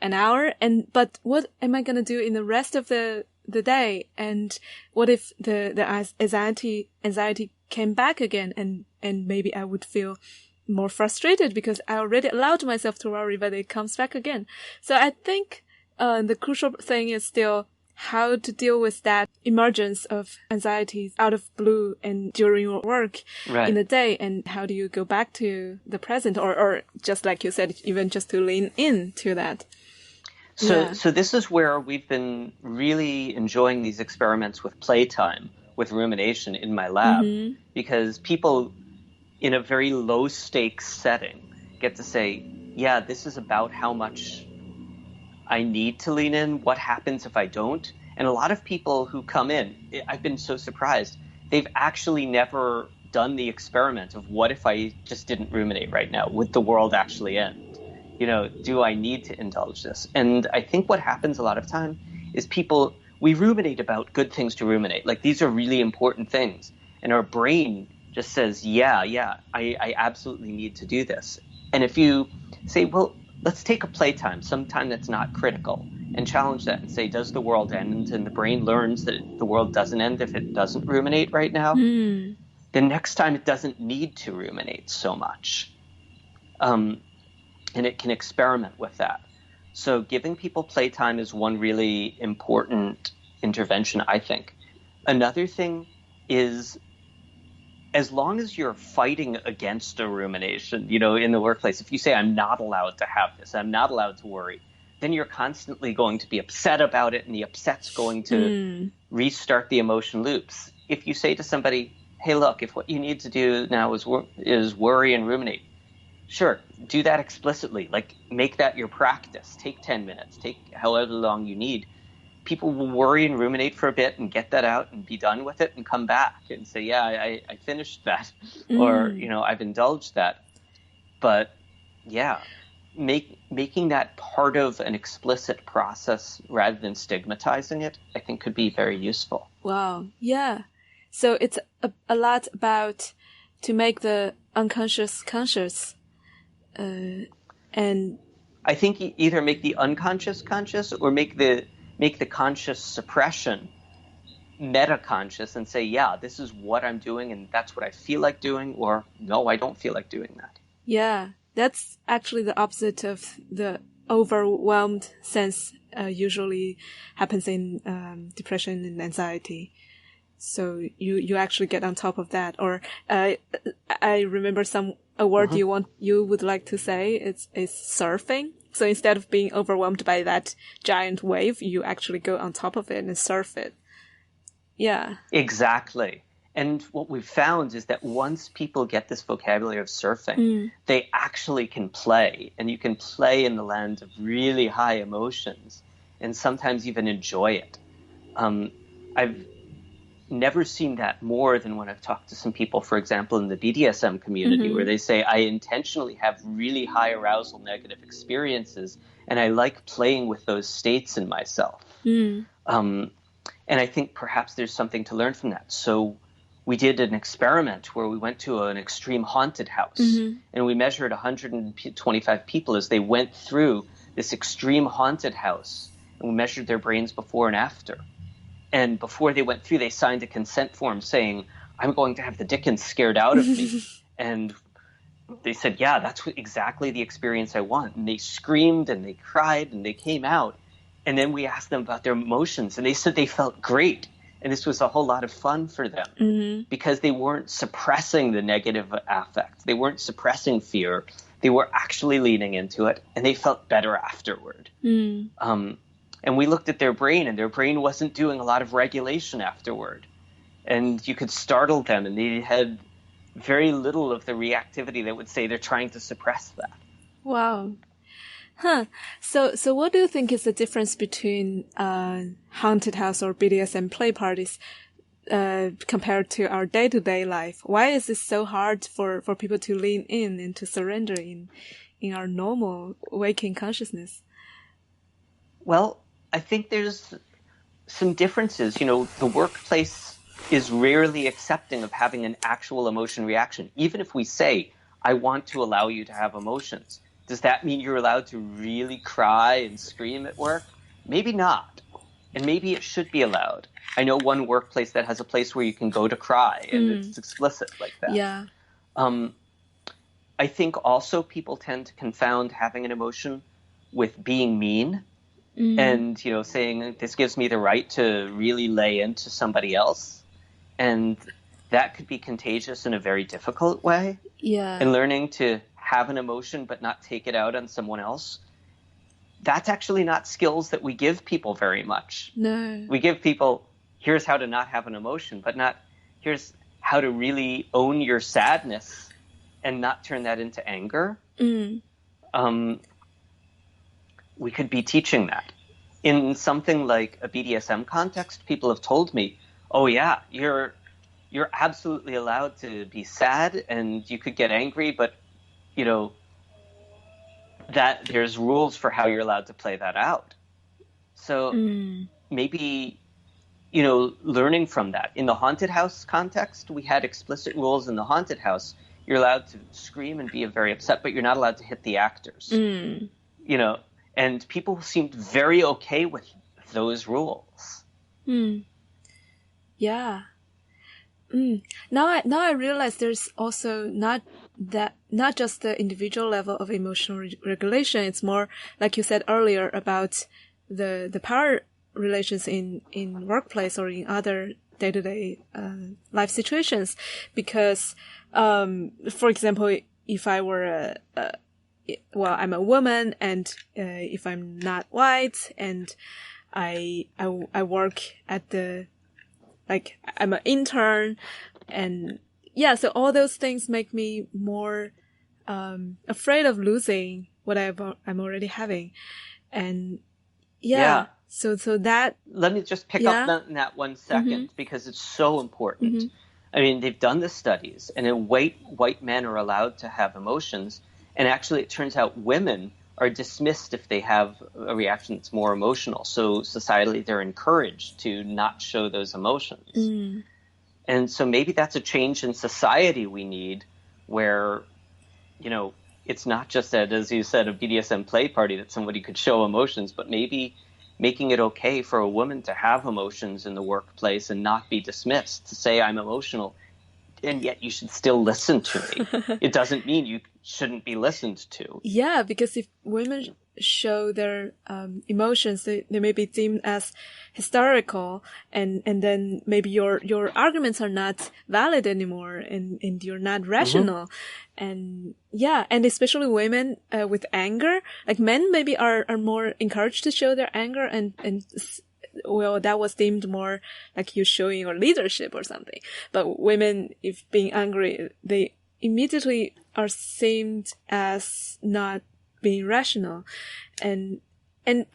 an hour, but what am I going to do in the rest of the day? And what if the anxiety came back again, and maybe I would feel more frustrated because I already allowed myself to worry, but it comes back again. So I think the crucial thing is still how to deal with that emergence of anxieties out of blue and during your work in the day, and how do you go back to the present, or just like you said, even just to lean into that. So this is where we've been really enjoying these experiments with playtime, with rumination in my lab, because people in a very low stakes setting get to say, yeah, this is about how much I need to lean in. What happens if I don't? And a lot of people who come in, I've been so surprised, they've actually never done the experiment of what if I just didn't ruminate right now? Would the world actually end? Do I need to indulge this? And I think what happens a lot of time is we ruminate about good things to ruminate. Like, these are really important things. And our brain just says, yeah, I absolutely need to do this. And if you say, well, let's take a playtime, some time that's not critical, and challenge that and say, does the world end? And the brain learns that the world doesn't end if it doesn't ruminate right now. Then next time it doesn't need to ruminate so much. And it can experiment with that. So giving people playtime is one really important intervention, I think. Another thing is, as long as you're fighting against a rumination, in the workplace, if you say, I'm not allowed to have this, I'm not allowed to worry, then you're constantly going to be upset about it, and the upset's going to restart the emotion loops. If you say to somebody, hey, look, if what you need to do now is worry and ruminate, sure, do that explicitly. Like, make that your practice. Take 10 minutes, take however long you need. People will worry and ruminate for a bit and get that out and be done with it and come back and say, yeah, I finished that, or, I've indulged that. But yeah, making that part of an explicit process rather than stigmatizing it, I think could be very useful. Wow. Yeah. So it's a lot about to make the unconscious conscious. And I think either make the unconscious conscious or make the conscious suppression meta-conscious and say, yeah, this is what I'm doing and that's what I feel like doing, or no, I don't feel like doing that. Yeah, that's actually the opposite of the overwhelmed sense usually happens in depression and anxiety. So you actually get on top of that. Or I remember a word you would like to say is surfing. So instead of being overwhelmed by that giant wave, you actually go on top of it and surf it. Yeah. Exactly. And what we've found is that once people get this vocabulary of surfing, they actually can play. And you can play in the land of really high emotions and sometimes even enjoy it. never seen that more than when I've talked to some people, for example, in the BDSM community, where they say, I intentionally have really high arousal negative experiences, and I like playing with those states in myself. And I think perhaps there's something to learn from that. So we did an experiment where we went to an extreme haunted house, and we measured 125 people as they went through this extreme haunted house, and we measured their brains before and after. And before they went through, they signed a consent form saying, I'm going to have the dickens scared out of me. And they said, yeah, that's exactly the experience I want. And they screamed and they cried and they came out. And then we asked them about their emotions, and they said they felt great. And this was a whole lot of fun for them because they weren't suppressing the negative affect. They weren't suppressing fear. They were actually leaning into it, and they felt better afterward. And we looked at their brain, and their brain wasn't doing a lot of regulation afterward. And you could startle them, and they had very little of the reactivity that would say they're trying to suppress that. Wow. So what do you think is the difference between haunted house or BDSM play parties compared to our day-to-day life? Why is it so hard for people to lean in and to surrender in our normal waking consciousness? Well, I think there's some differences. You know, the workplace is rarely accepting of having an actual emotion reaction. Even if we say, I want to allow you to have emotions, does that mean you're allowed to really cry and scream at work? Maybe not. And maybe it should be allowed. I know one workplace that has a place where you can go to cry, and it's explicit like that. Yeah. I think also people tend to confound having an emotion with being mean. And, you know, saying this gives me the right to really lay into somebody else. And that could be contagious in a very difficult way. Yeah. And learning to have an emotion but not take it out on someone else, that's actually not skills that we give people very much. No. We give people, here's how to not have an emotion, but not, here's how to really own your sadness and not turn that into anger. We could be teaching that. In something like a BDSM context, people have told me, oh yeah, you're absolutely allowed to be sad and you could get angry, but you know, that there's rules for how you're allowed to play that out. So maybe, you know, learning from that. In the haunted house context, we had explicit rules in the haunted house. You're allowed to scream and be very upset, but you're not allowed to hit the actors. You know, and people seemed very okay with those rules. Yeah. Now I realize there's also not just the individual level of emotional regulation. It's more, like you said earlier, about the power relations in workplace or in other day-to-day life situations. Because, for example, if I were I'm a woman, and if I'm not white, and I work at I'm an intern, and yeah, so all those things make me more afraid of losing what I'm already having, and yeah. So that. Let me just pick up on that 1 second because it's so important. I mean, they've done the studies, and white men are allowed to have emotions. And actually, it turns out women are dismissed if they have a reaction that's more emotional. So societally, they're encouraged to not show those emotions. And so maybe that's a change in society we need, where, you know, it's not just that, as you said, a BDSM play party that somebody could show emotions, but maybe making it okay for a woman to have emotions in the workplace and not be dismissed, to say, I'm emotional, and yet you should still listen to me. It doesn't mean you shouldn't be listened to. Yeah, because if women show their emotions, they may be deemed as hysterical, and then maybe your arguments are not valid anymore, and you're not rational. And yeah, and especially women with anger, like men maybe are more encouraged to show their anger, and well, that was deemed more like you showing your leadership or something. But women, if being angry, they immediately are seen as not being rational. And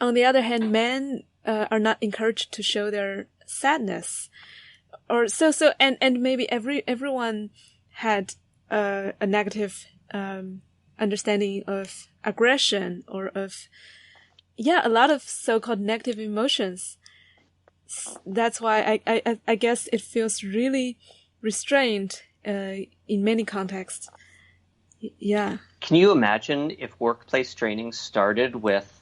on the other hand, men are not encouraged to show their sadness. or and maybe everyone had a negative understanding of aggression or of a lot of so-called negative emotions. That's why I guess it feels really restrained in many contexts. Yeah. Can you imagine if workplace training started with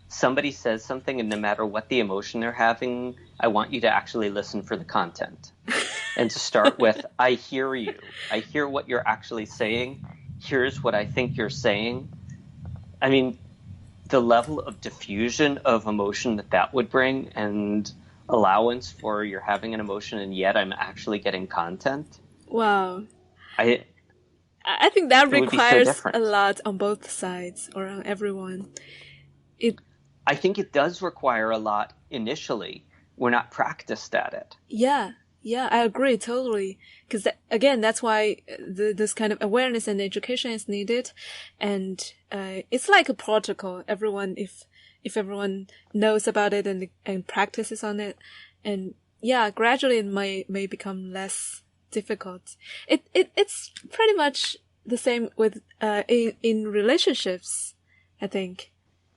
somebody says something and no matter what the emotion they're having, I want you to actually listen for the content. And to start with, I hear you. I hear what you're actually saying. Here's what I think you're saying. I mean, the level of diffusion of emotion that would bring and allowance for you're having an emotion and yet I'm actually getting content. Wow. I think that requires a lot on both sides or on everyone. I think it does require a lot initially. We're not practiced at it. Yeah, I agree totally. Because again, that's why this kind of awareness and education is needed, and it's like a protocol. Everyone, if everyone knows about it and practices on it, and gradually it may become less difficult. It's pretty much the same with in relationships, I think.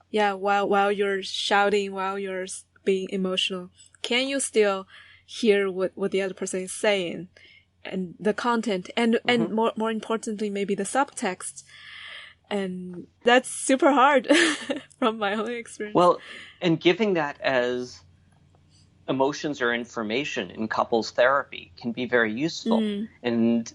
Yeah, while you're shouting, while you're being emotional, can you still hear what the other person is saying and the content and more importantly maybe the subtext? And that's super hard from my own experience. Well, and giving that as emotions or information in couples therapy can be very useful. And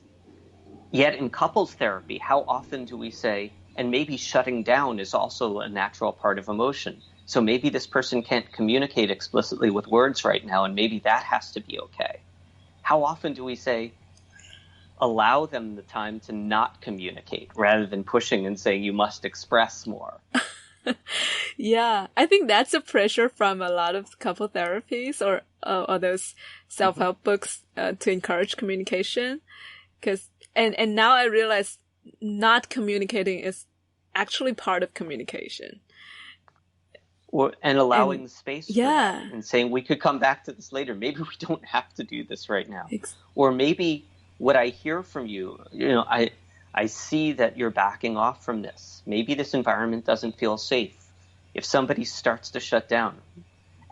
yet in couples therapy, how often do we say, and maybe shutting down is also a natural part of emotion. So maybe this person can't communicate explicitly with words right now, and maybe that has to be okay. How often do we say, allow them the time to not communicate rather than pushing and saying you must express more? Yeah, I think that's a pressure from a lot of couple therapies or those self-help books to encourage communication. And now I realize not communicating is actually part of communication. And allowing the space for that and saying we could come back to this later. Maybe we don't have to do this right now. Or maybe what I hear from you, I see that you're backing off from this. Maybe this environment doesn't feel safe. If somebody starts to shut down,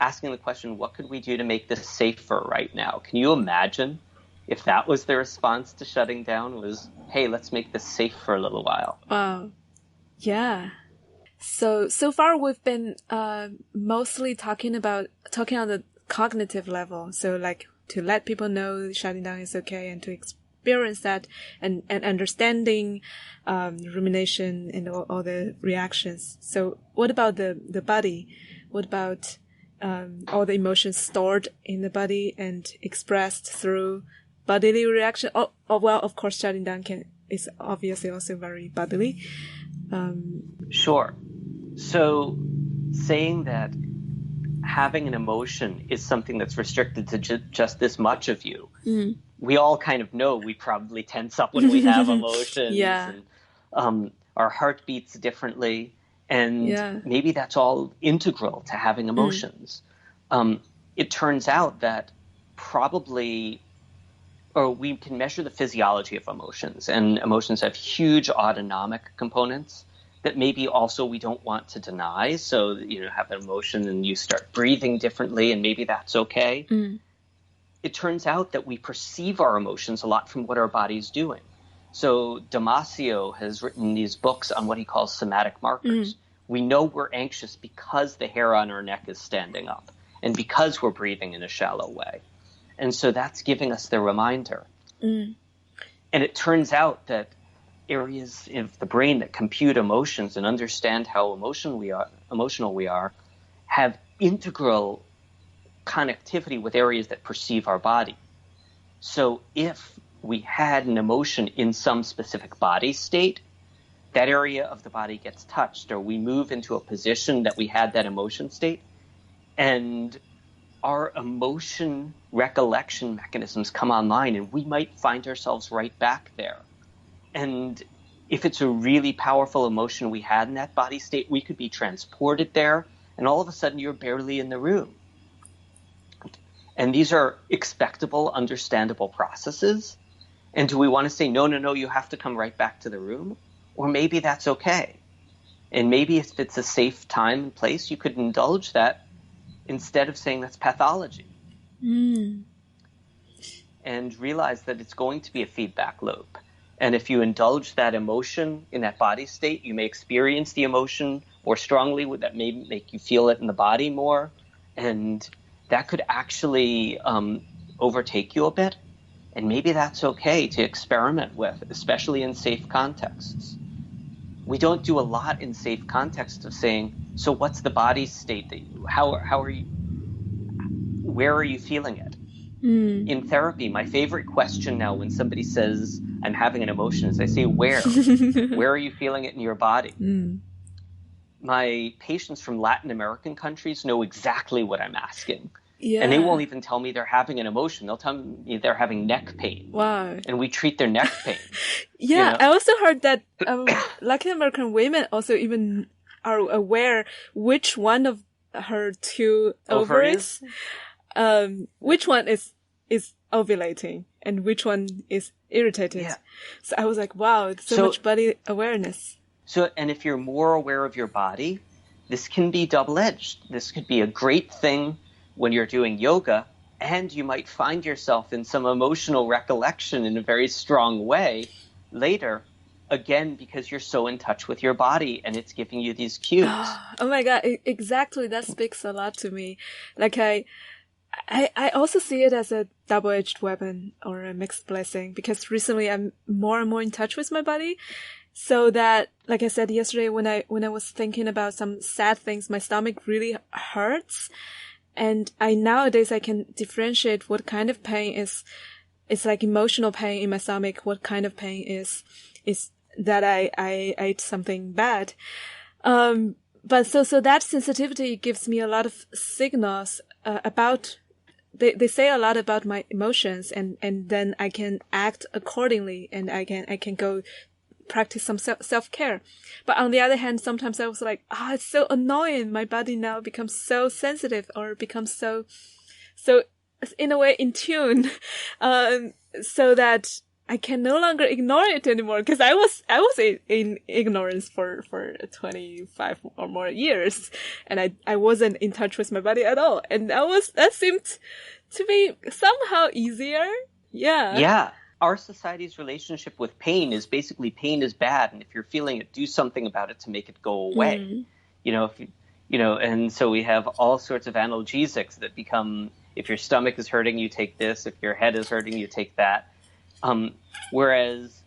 asking the question, what could we do to make this safer right now? Can you imagine if that was the response to shutting down was, hey, let's make this safe for a little while? Wow. Yeah. So far we've been mostly talking on the cognitive level. So like to let people know shutting down is okay and to experience that and understanding rumination and all the reactions. So what about the body? What about all the emotions stored in the body and expressed through bodily reaction? Oh well, of course, shutting down is obviously also very bodily. Sure. So saying that having an emotion is something that's restricted to just this much of you, we all kind of know we probably tense up when we have emotions. And, our heart beats differently. And maybe that's all integral to having emotions. It turns out that probably, or we can measure the physiology of emotions, and emotions have huge autonomic components that maybe also we don't want to deny. So, have an emotion and you start breathing differently, and maybe that's okay. It turns out that we perceive our emotions a lot from what our body's doing. So Damasio has written these books on what he calls somatic markers. We know we're anxious because the hair on our neck is standing up and because we're breathing in a shallow way. And so that's giving us the reminder. And it turns out that areas of the brain that compute emotions and understand how emotional we are have integral connectivity with areas that perceive our body. So if we had an emotion in some specific body state, that area of the body gets touched, or we move into a position that we had that emotion state, and our emotion recollection mechanisms come online, and we might find ourselves right back there. And if it's a really powerful emotion we had in that body state, we could be transported there, and all of a sudden you're barely in the room. And these are expectable, understandable processes. And do we want to say, no, you have to come right back to the room? Or maybe that's okay. And maybe if it's a safe time and place, you could indulge that instead of saying that's pathology. And realize that it's going to be a feedback loop. And if you indulge that emotion in that body state, you may experience the emotion more strongly. That may make you feel it in the body more. And that could actually overtake you a bit. And maybe that's okay to experiment with, especially in safe contexts. We don't do a lot in safe contexts of saying, so what's the body state that how are you, where are you feeling it? In therapy, my favorite question now when somebody says, I'm having an emotion, is I say, where? Where are you feeling it in your body? My patients from Latin American countries know exactly what I'm asking. Yeah. And they won't even tell me they're having an emotion. They'll tell me they're having neck pain. Wow. And we treat their neck pain. Yeah, you know? I also heard that Latin American women also even are aware which one of her two ovaries, which one is ovulating and which one is irritated. Yeah. So I was like, wow, so much body awareness. So, and if you're more aware of your body, this can be double-edged. This could be a great thing when you're doing yoga, and you might find yourself in some emotional recollection in a very strong way later, again, because you're so in touch with your body and it's giving you these cues. Oh my God, exactly. That speaks a lot to me. Like I also see it as a double-edged weapon or a mixed blessing, because recently I'm more and more in touch with my body. So that, like I said yesterday, when I was thinking about some sad things, my stomach really hurts. And nowadays I can differentiate what kind of pain it's like emotional pain in my stomach. What kind of pain is that I ate something bad. But so that sensitivity gives me a lot of signals, about, they say a lot about my emotions, and then I can act accordingly, and I can go practice some self-care. But on the other hand, sometimes I was like, it's so annoying. My body now becomes so sensitive, or becomes so in a way in tune, so that I can no longer ignore it anymore. Because I was in ignorance for 25 or more years, and I wasn't in touch with my body at all. And that seemed to be somehow easier. Yeah. Yeah. Our society's relationship with pain is basically pain is bad, and if you're feeling it, do something about it to make it go away. And so we have all sorts of analgesics that become, if your stomach is hurting, you take this. If your head is hurting, you take that. Whereas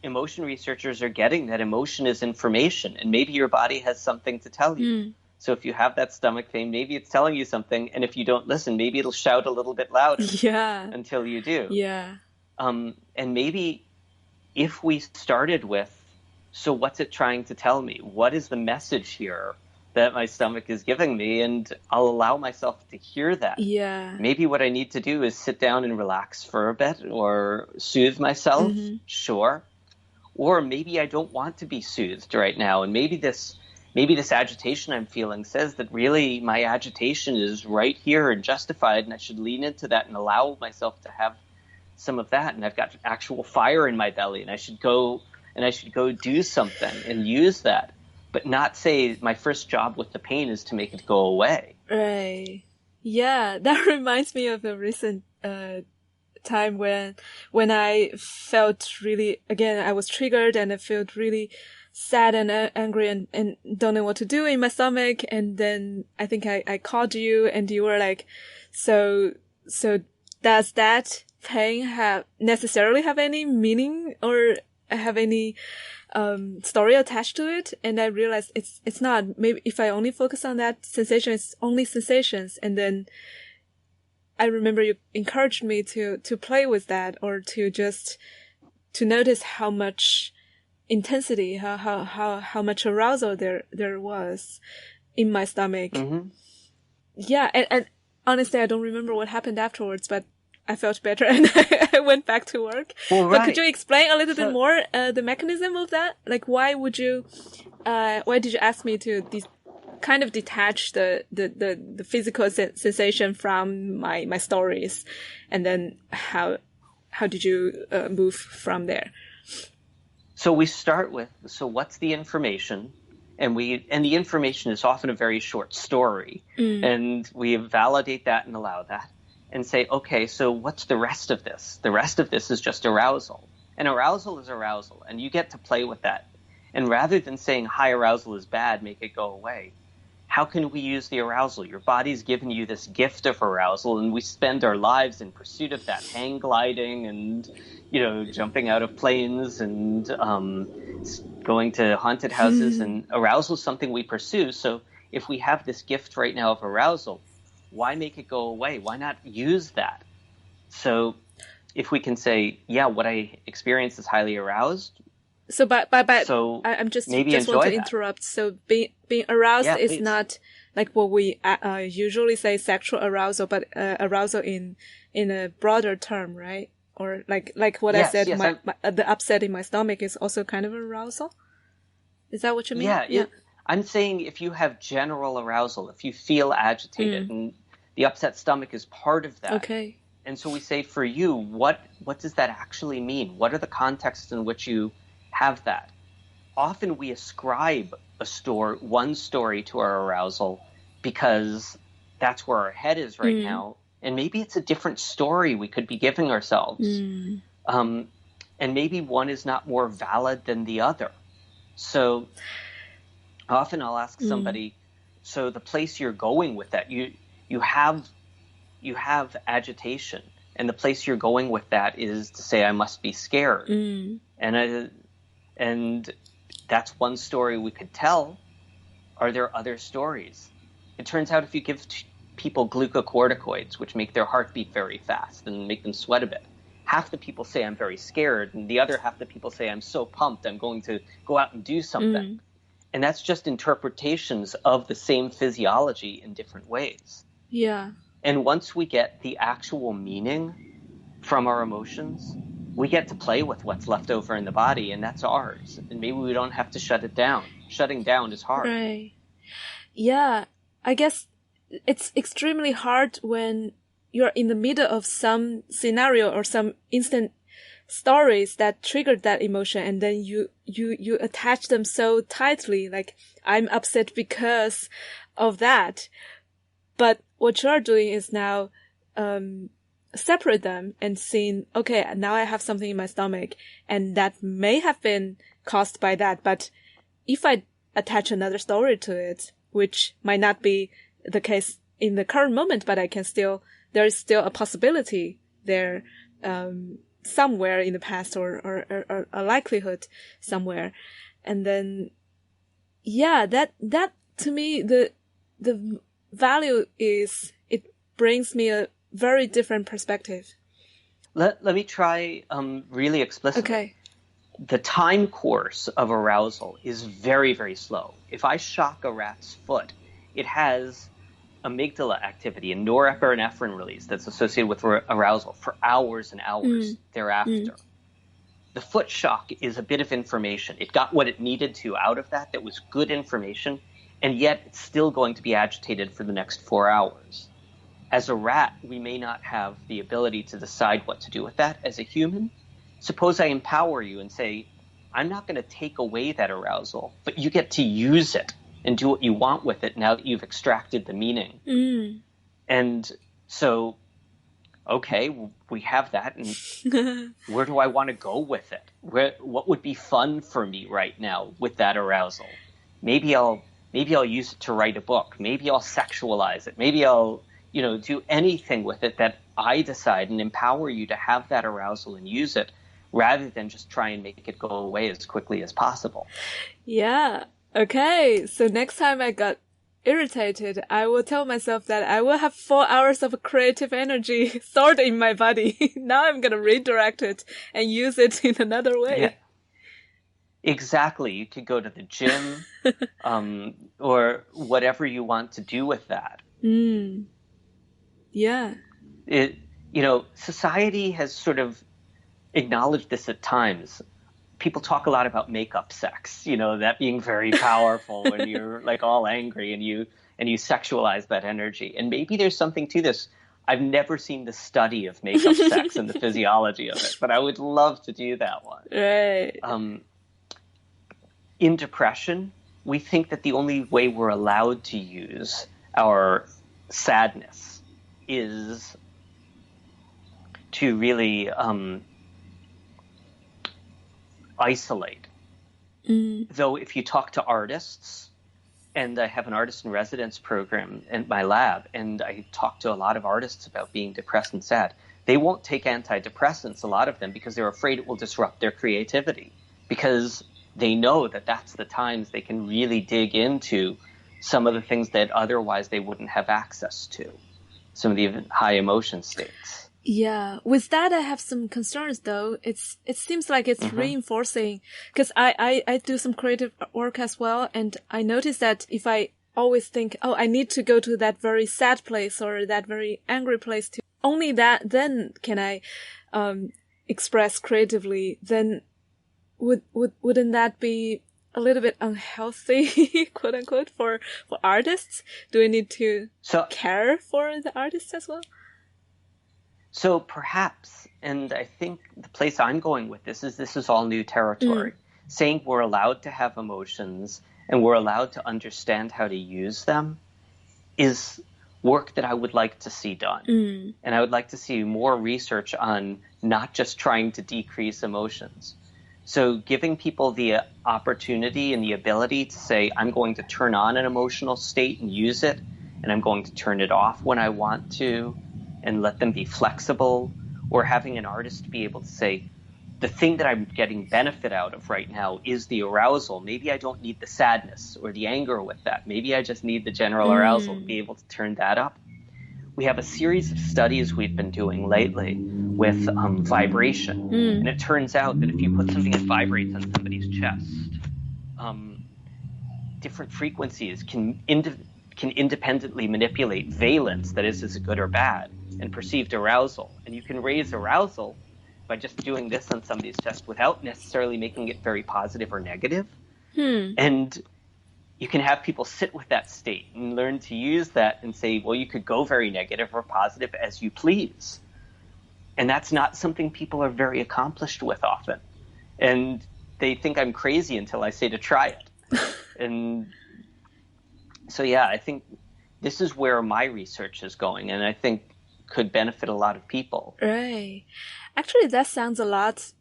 emotion researchers are getting that emotion is information, and maybe your body has something to tell you. So if you have that stomach pain, maybe it's telling you something, and if you don't listen, maybe it'll shout a little bit louder. Yeah. Until you do. Yeah. And maybe if we started with, so what's it trying to tell me? What is the message here that my stomach is giving me? And I'll allow myself to hear that. Yeah. Maybe what I need to do is sit down and relax for a bit, or soothe myself. Sure. Or maybe I don't want to be soothed right now. And maybe this agitation I'm feeling says that really my agitation is right here and justified, and I should lean into that and allow myself to have some of that, and I've got actual fire in my belly, and I should go do something and use that, but not say my first job with the pain is to make it go away. Right. Yeah, that reminds me of a recent time when I felt really, again, I was triggered, and I felt really sad and angry and don't know what to do in my stomach. And then I think I called you, and you were like, so does that pain necessarily have any meaning or have any story attached to it? And I realized it's not. Maybe if I only focus on that sensation, it's only sensations. And then I remember you encouraged me to play with that, or to just to notice how much intensity, how much arousal there was in my stomach. Yeah, and honestly, I don't remember what happened afterwards, but I felt better, and I went back to work. Well, right. But could you explain a little bit more the mechanism of that? Like, why did you ask me to kind of detach the physical sensation from my stories, and then how did you move from there? So we start with, so what's the information? And the information is often a very short story, and we validate that and allow that, and say, okay, so what's the rest of this? The rest of this is just arousal, and arousal is arousal, and you get to play with that. And rather than saying high arousal is bad, make it go away, how can we use the arousal? Your body's given you this gift of arousal, and we spend our lives in pursuit of that, hang gliding and, jumping out of planes and going to haunted houses. And arousal is something we pursue. So if we have this gift right now of arousal, why make it go away? Why not use that? So if we can say, yeah, what I experience is highly aroused. So, so I'm just maybe want to that. interrupt. So being aroused is please. not like what we usually say sexual arousal, but arousal in a broader term, right? Or like what I said, the upset in my stomach is also kind of arousal. Is that what you mean? Yeah. I'm saying if you have general arousal, if you feel agitated, and the upset stomach is part of that. Okay. And so we say, for you, what does that actually mean? What are the contexts in which you have that? Often we ascribe one story to our arousal because that's where our head is right now. And maybe it's a different story we could be giving ourselves. And maybe one is not more valid than the other. So often I'll ask somebody, so the place you're going with that, you have agitation, and the place you're going with that is to say, I must be scared. And that's one story we could tell. Are there other stories? It turns out if you give people glucocorticoids, which make their heart beat very fast and make them sweat a bit, half the people say, I'm very scared, and the other half the people say, I'm so pumped, I'm going to go out and do something. And that's just interpretations of the same physiology in different ways. Yeah. And once we get the actual meaning from our emotions, we get to play with what's left over in the body, and that's ours. And maybe we don't have to shut it down. Shutting down is hard. Right. Yeah. I guess it's extremely hard when you're in the middle of some scenario or some instant stories that triggered that emotion, and then you attach them so tightly, like I'm upset because of that. But what you're doing is now separate them and seeing, okay, now I have something in my stomach, and that may have been caused by that. But if I attach another story to it, which might not be the case in the current moment, but there is still a possibility there, somewhere in the past or a likelihood somewhere. And then, yeah, that to me, the value is it brings me a very different perspective. Let me try really explicitly. Okay. The time course of arousal is very, very slow. If I shock a rat's foot, it has amygdala activity and norepinephrine release that's associated with arousal for hours and hours thereafter. The foot shock is a bit of information. It got what it needed to out of that was good information, and yet it's still going to be agitated for the next 4 hours. As a rat, we may not have the ability to decide what to do with that as a human. Suppose I empower you and say, I'm not going to take away that arousal, but you get to use it and do what you want with it now that you've extracted the meaning. And so, okay, we have that, and where do I want to go with it? What would be fun for me right now with that arousal? Maybe I'll use it to write a book. Maybe I'll sexualize it. Maybe I'll do anything with it that I decide, and empower you to have that arousal and use it, rather than just try and make it go away as quickly as possible. Yeah. Okay. So next time I got irritated, I will tell myself that I will have 4 hours of creative energy stored in my body. Now I'm going to redirect it and use it in another way. Yeah. Exactly. You could go to the gym, or whatever you want to do with that. Yeah. Society has sort of acknowledged this at times. people talk a lot about make-up sex, that being very powerful when you're like all angry and you sexualize that energy. And maybe there's something to this. I've never seen the study of make-up sex and the physiology of it, but I would love to do that one. Right. In depression, we think that the only way we're allowed to use our sadness is to really isolate. Though if you talk to artists, and I have an artist in residence program in my lab, and I talk to a lot of artists about being depressed and sad, they won't take antidepressants, a lot of them, because they're afraid it will disrupt their creativity, because they know that that's the times they can really dig into some of the things that otherwise they wouldn't have access to, some of the high emotion states. Yeah, with that I have some concerns though. It seems like it's reinforcing, because I do some creative work as well, and I notice that if I always think, oh, I need to go to that very sad place or that very angry place to only that, then can I express creatively, then wouldn't that be a little bit unhealthy, quote unquote, for artists? Do we need to care for the artists as well? So perhaps, and I think the place I'm going with this is all new territory. Saying we're allowed to have emotions and we're allowed to understand how to use them is work that I would like to see done. And I would like to see more research on not just trying to decrease emotions. So giving people the opportunity and the ability to say, I'm going to turn on an emotional state and use it, and I'm going to turn it off when I want to, and let them be flexible, or having an artist be able to say, the thing that I'm getting benefit out of right now is the arousal. Maybe I don't need the sadness or the anger with that. Maybe I just need the general arousal to be able to turn that up. We have a series of studies we've been doing lately with vibration. And it turns out that if you put something that vibrates on somebody's chest, different frequencies can independently manipulate valence, that is it good or bad, and perceived arousal. And you can raise arousal by just doing this on somebody's chest without necessarily making it very positive or negative. And you can have people sit with that state and learn to use that and say, well, you could go very negative or positive as you please. And that's not something people are very accomplished with often. And they think I'm crazy until I say to try it. And so, yeah, I think this is where my research is going, and I think could benefit a lot of people. Right. Actually, that sounds a lot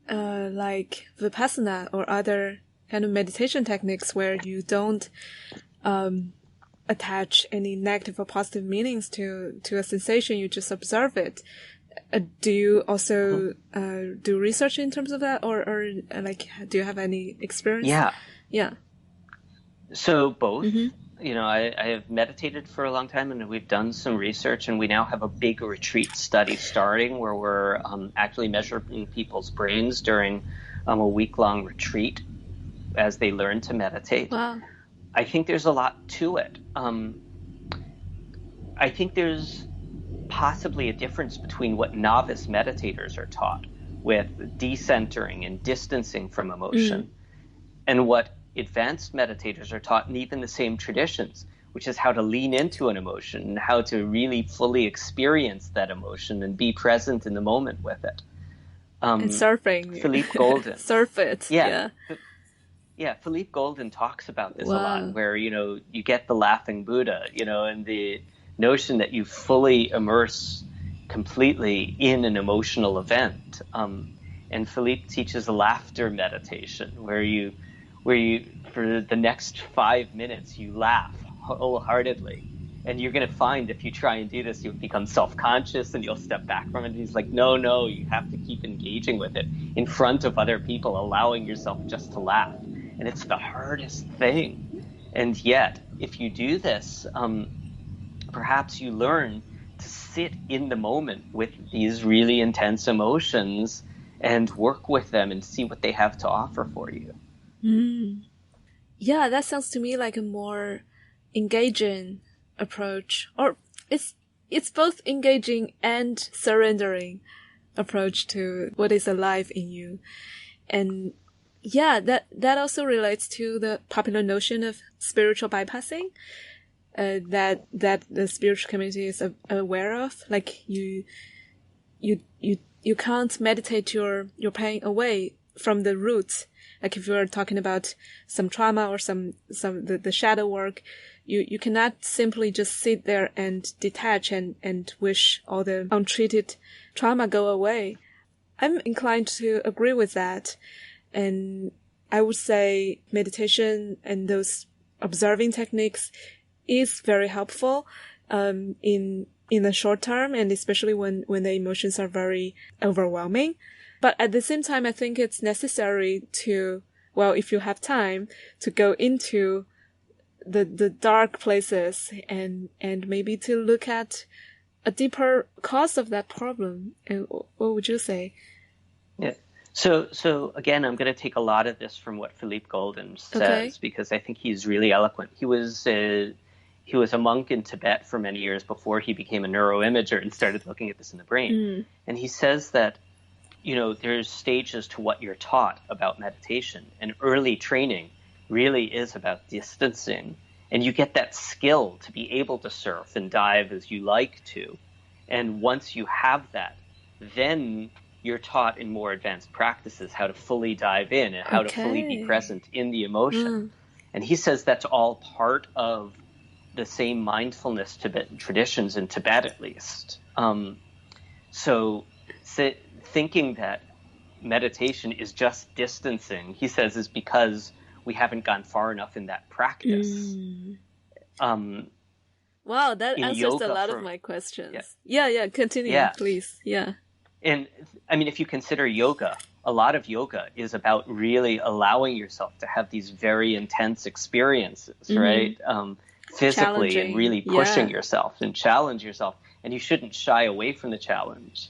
like Vipassana or other kind of meditation techniques where you don't attach any negative or positive meanings to a sensation. You just observe it. Do you also do research in terms of that, or like, do you have any experience? Yeah. So both. I have meditated for a long time, and we've done some research, and we now have a big retreat study starting where we're actually measuring people's brains during a week-long retreat as they learn to meditate. Wow. I think there's a lot to it. I think there's possibly a difference between what novice meditators are taught with decentering and distancing from emotion and what advanced meditators are taught in even the same traditions, which is how to lean into an emotion and how to really fully experience that emotion and be present in the moment with it. And surfing. Philippe Golden. Surf it. Yeah, Philippe Golden talks about this a lot, where, you get the laughing Buddha, and the notion that you fully immerse completely in an emotional event. And Philippe teaches a laughter meditation where you for the next 5 minutes you laugh wholeheartedly, and you're going to find if you try and do this you'll become self-conscious and you'll step back from it. And he's like, no, you have to keep engaging with it in front of other people, allowing yourself just to laugh. And it's the hardest thing, and yet if you do this, perhaps you learn to sit in the moment with these really intense emotions and work with them and see what they have to offer for you. Yeah, that sounds to me like a more engaging approach, or it's both engaging and surrendering approach to what is alive in you. And Yeah, that also relates to the popular notion of spiritual bypassing, that the spiritual community is aware of. Like you can't meditate your pain away from the roots. Like if you're talking about some trauma or the shadow work, you cannot simply just sit there and detach and wish all the untreated trauma go away. I'm inclined to agree with that. And I would say meditation and those observing techniques is very helpful in the short term, and especially when the emotions are very overwhelming. But at the same time, I think it's necessary to, well, if you have time, to go into the dark places and maybe to look at a deeper cause of that problem. And what would you say? Yeah. So again, I'm going to take a lot of this from what Philippe Golden says, because I think he's really eloquent. He was a monk in Tibet for many years before he became a neuroimager and started looking at this in the brain. And he says that, there's stages to what you're taught about meditation, and early training really is about distancing. And you get that skill to be able to surf and dive as you like to. And once you have that, then you're taught in more advanced practices how to fully dive in and how to fully be present in the emotion. And he says that's all part of the same mindfulness traditions in Tibet, at least. So thinking that meditation is just distancing, he says, is because we haven't gone far enough in that practice. Wow, that answers a lot of my questions. Yeah, continue, please. Yeah. And I mean, if you consider yoga, a lot of yoga is about really allowing yourself to have these very intense experiences, right? Physically, and really pushing yourself and challenge yourself. And you shouldn't shy away from the challenge.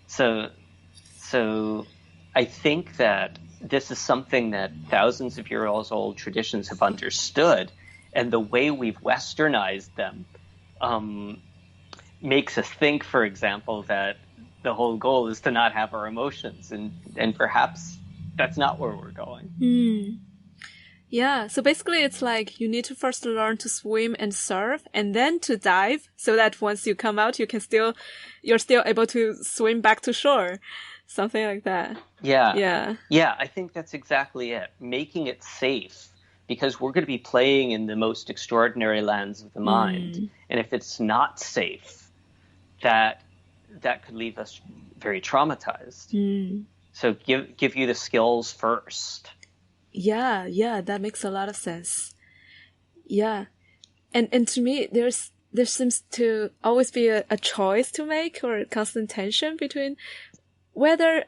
So I think that this is something that thousands of years old traditions have understood. And the way we've westernized them makes us think, for example, that the whole goal is to not have our emotions, and perhaps that's not where we're going. Yeah, so basically it's like you need to first learn to swim and surf and then to dive, so that once you come out you're still able to swim back to shore. Something like that. Yeah, I think that's exactly it. Making it safe, because we're going to be playing in the most extraordinary lands of the mind. And if it's not safe, that could leave us very traumatized. So give you the skills first. Yeah, that makes a lot of sense. Yeah. And to me, there seems to always be a choice to make, or a constant tension between whether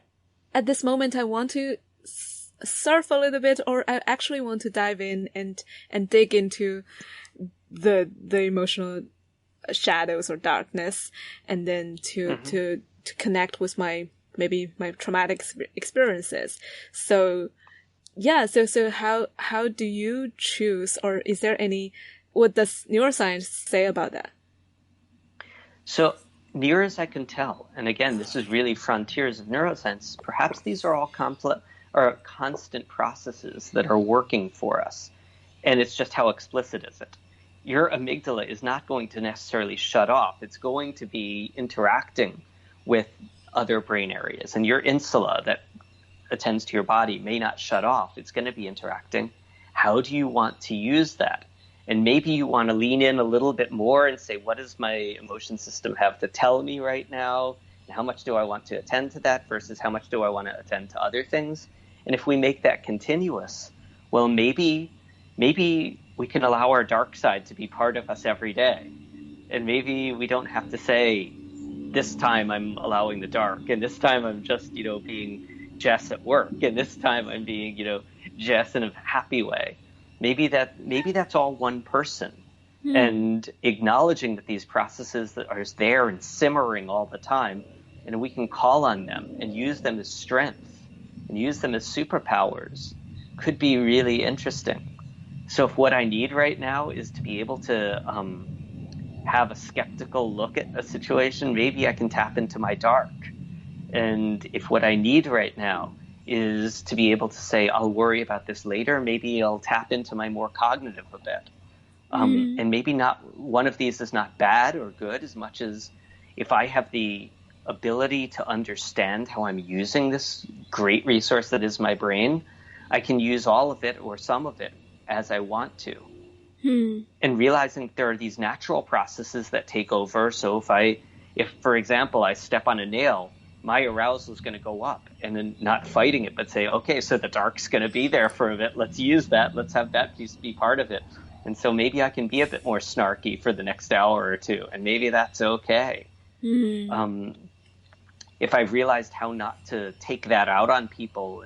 at this moment I want to surf a little bit, or I actually want to dive in and dig into the emotional shadows or darkness, and then to connect with my traumatic experiences. So how do you choose, or is there what does neuroscience say about that? So near as I can tell, and again, this is really frontiers of neuroscience, perhaps these are all constant processes that are working for us. And it's just how explicit is it? Your amygdala is not going to necessarily shut off. It's going to be interacting with other brain areas. And your insula that attends to your body may not shut off. It's going to be interacting. How do you want to use that? And maybe you want to lean in a little bit more and say, what does my emotion system have to tell me right now? And how much do I want to attend to that versus how much do I want to attend to other things? And if we make that continuous, well, maybe we can allow our dark side to be part of us every day. And maybe we don't have to say, this time I'm allowing the dark, and this time I'm just, being Jess at work, and this time I'm being, Jess in a happy way. Maybe that's all one person. And acknowledging that these processes that are there and simmering all the time, and we can call on them and use them as strength and use them as superpowers, could be really interesting. So if what I need right now is to be able to have a skeptical look at a situation, maybe I can tap into my dark. And if what I need right now is to be able to say, I'll worry about this later. Maybe I'll tap into my more cognitive a bit. And maybe not one of these is not bad or good as much as if I have the ability to understand how I'm using this great resource that is my brain, I can use all of it or some of it as I want to. And realizing there are these natural processes that take over. So if for example, I step on a nail, my arousal is going to go up, and then not fighting it, but say, okay, so the dark's going to be there for a bit. Let's use that. Let's have that piece be part of it. And so maybe I can be a bit more snarky for the next hour or two, and maybe that's okay. If I've realized how not to take that out on people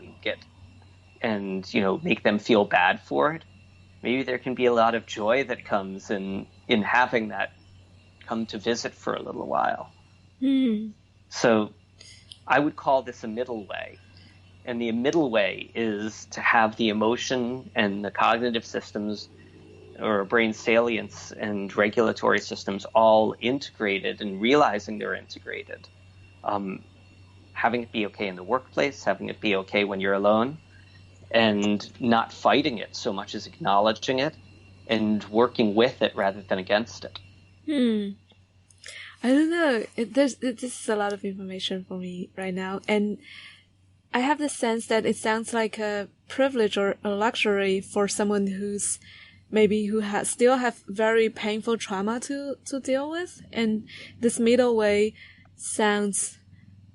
and make them feel bad for it, maybe there can be a lot of joy that comes in having that come to visit for a little while. So I would call this a middle way. And the middle way is to have the emotion and the cognitive systems or brain salience and regulatory systems all integrated and realizing they're integrated. Having it be okay in the workplace, having it be okay when you're alone, and not fighting it so much as acknowledging it and working with it rather than against it. I don't know. This is a lot of information for me right now. And I have the sense that it sounds like a privilege or a luxury for someone who still have very painful trauma to deal with. And this middle way sounds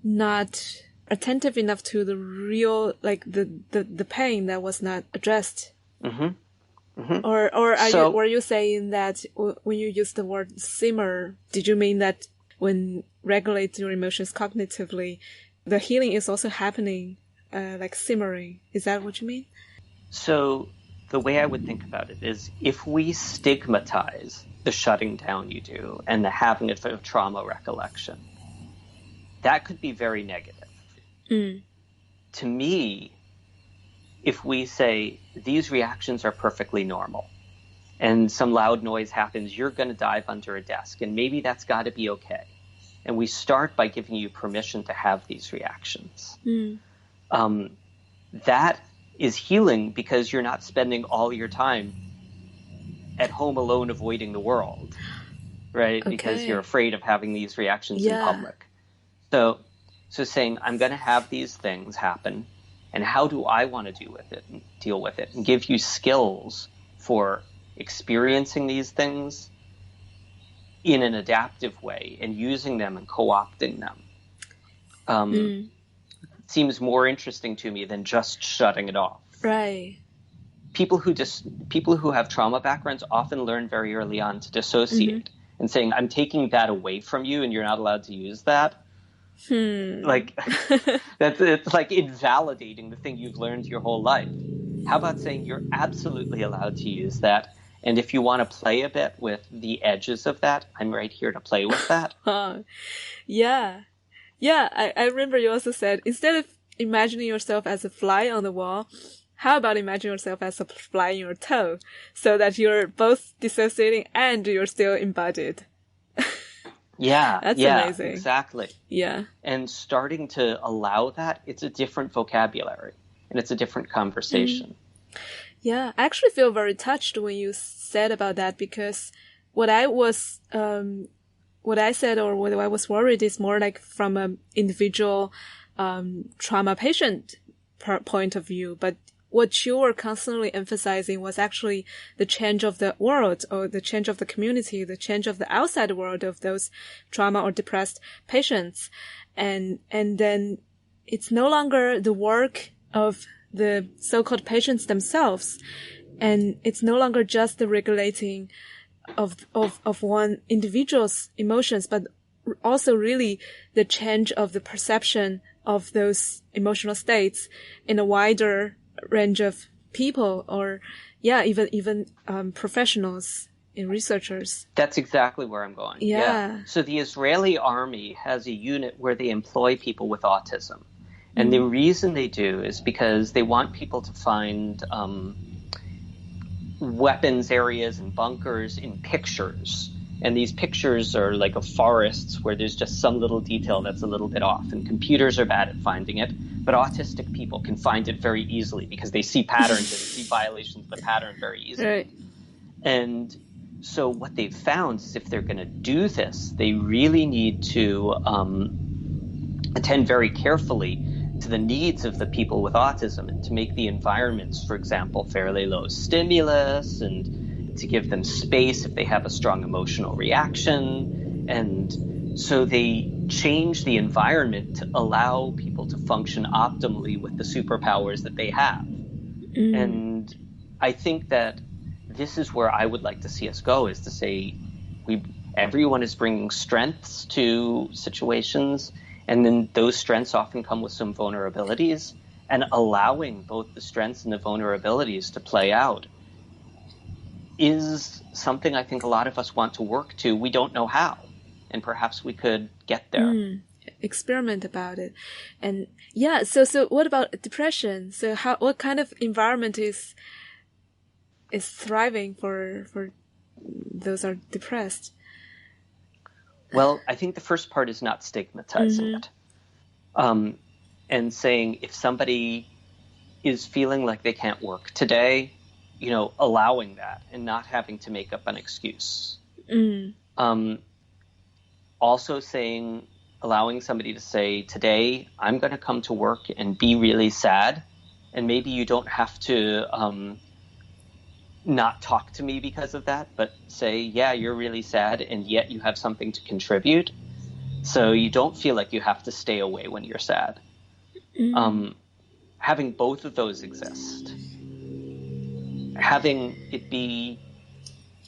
not attentive enough to the real, like the pain that was not addressed. Or were you saying that when you use the word simmer, did you mean that when regulate your emotions cognitively, the healing is also happening, like simmering? Is that what you mean? So the way I would think about it is if we stigmatize the shutting down you do and the having of trauma recollection, that could be very negative. To me, if we say these reactions are perfectly normal and some loud noise happens, you're going to dive under a desk, and maybe that's got to be okay. And we start by giving you permission to have these reactions. That is healing because you're not spending all your time at home alone avoiding the world, right? Okay. Because you're afraid of having these reactions in public. So saying, I'm going to have these things happen, and how do I want to deal with it, and give you skills for experiencing these things in an adaptive way and using them and co-opting them. Seems more interesting to me than just shutting it off. Right. People who have trauma backgrounds often learn very early on to dissociate and saying, I'm taking that away from you and you're not allowed to use that. Like it's like invalidating the thing you've learned your whole life. How about saying you're absolutely allowed to use that, and if you want to play a bit with the edges of that, I'm right here to play with that. I remember you also said, instead of imagining yourself as a fly on the wall, how about imagine yourself as a fly in your toe, so that you're both dissociating and you're still embodied. That's amazing. Exactly. And starting to allow that, it's a different vocabulary and it's a different conversation. I actually feel very touched when you said about that, because what I said or what I was worried is more like from an individual trauma patient point of view, but what you were constantly emphasizing was actually the change of the world, or the change of the community, the change of the outside world of those trauma or depressed patients. And then it's no longer the work of the so-called patients themselves. And it's no longer just the regulating of one individual's emotions, but also really the change of the perception of those emotional states in a wider range of people, or even professionals and researchers. That's exactly where I'm going. So the Israeli army has a unit where they employ people with autism, and the reason they do is because they want people to find weapons areas and bunkers in pictures. And these pictures are like of forests where there's just some little detail that's a little bit off, and computers are bad at finding it. but autistic people can find it very easily because they see patterns and see violations of the pattern very easily. Right. And so what they've found is if they're going to do this, they really need to attend very carefully to the needs of the people with autism and to make the environments, for example, fairly low stimulus, and to give them space if they have a strong emotional reaction. And so they change the environment to allow people to function optimally with the superpowers that they have. And I think that this is where I would like to see us go, is to say everyone is bringing strengths to situations, and then those strengths often come with some vulnerabilities, and allowing both the strengths and the vulnerabilities to play out is something I think a lot of us want to work to. We don't know how, and perhaps we could get there. Experiment about it. And yeah, so what about depression? So what kind of environment is thriving for those are depressed? Well, I think the first part is not stigmatizing it. And saying if somebody is feeling like they can't work today, allowing that and not having to make up an excuse. Also allowing somebody to say, today I'm going to come to work and be really sad. And maybe you don't have to not talk to me because of that, but say, yeah, you're really sad, and yet you have something to contribute. So you don't feel like you have to stay away when you're sad. Having both of those exist. Having it be,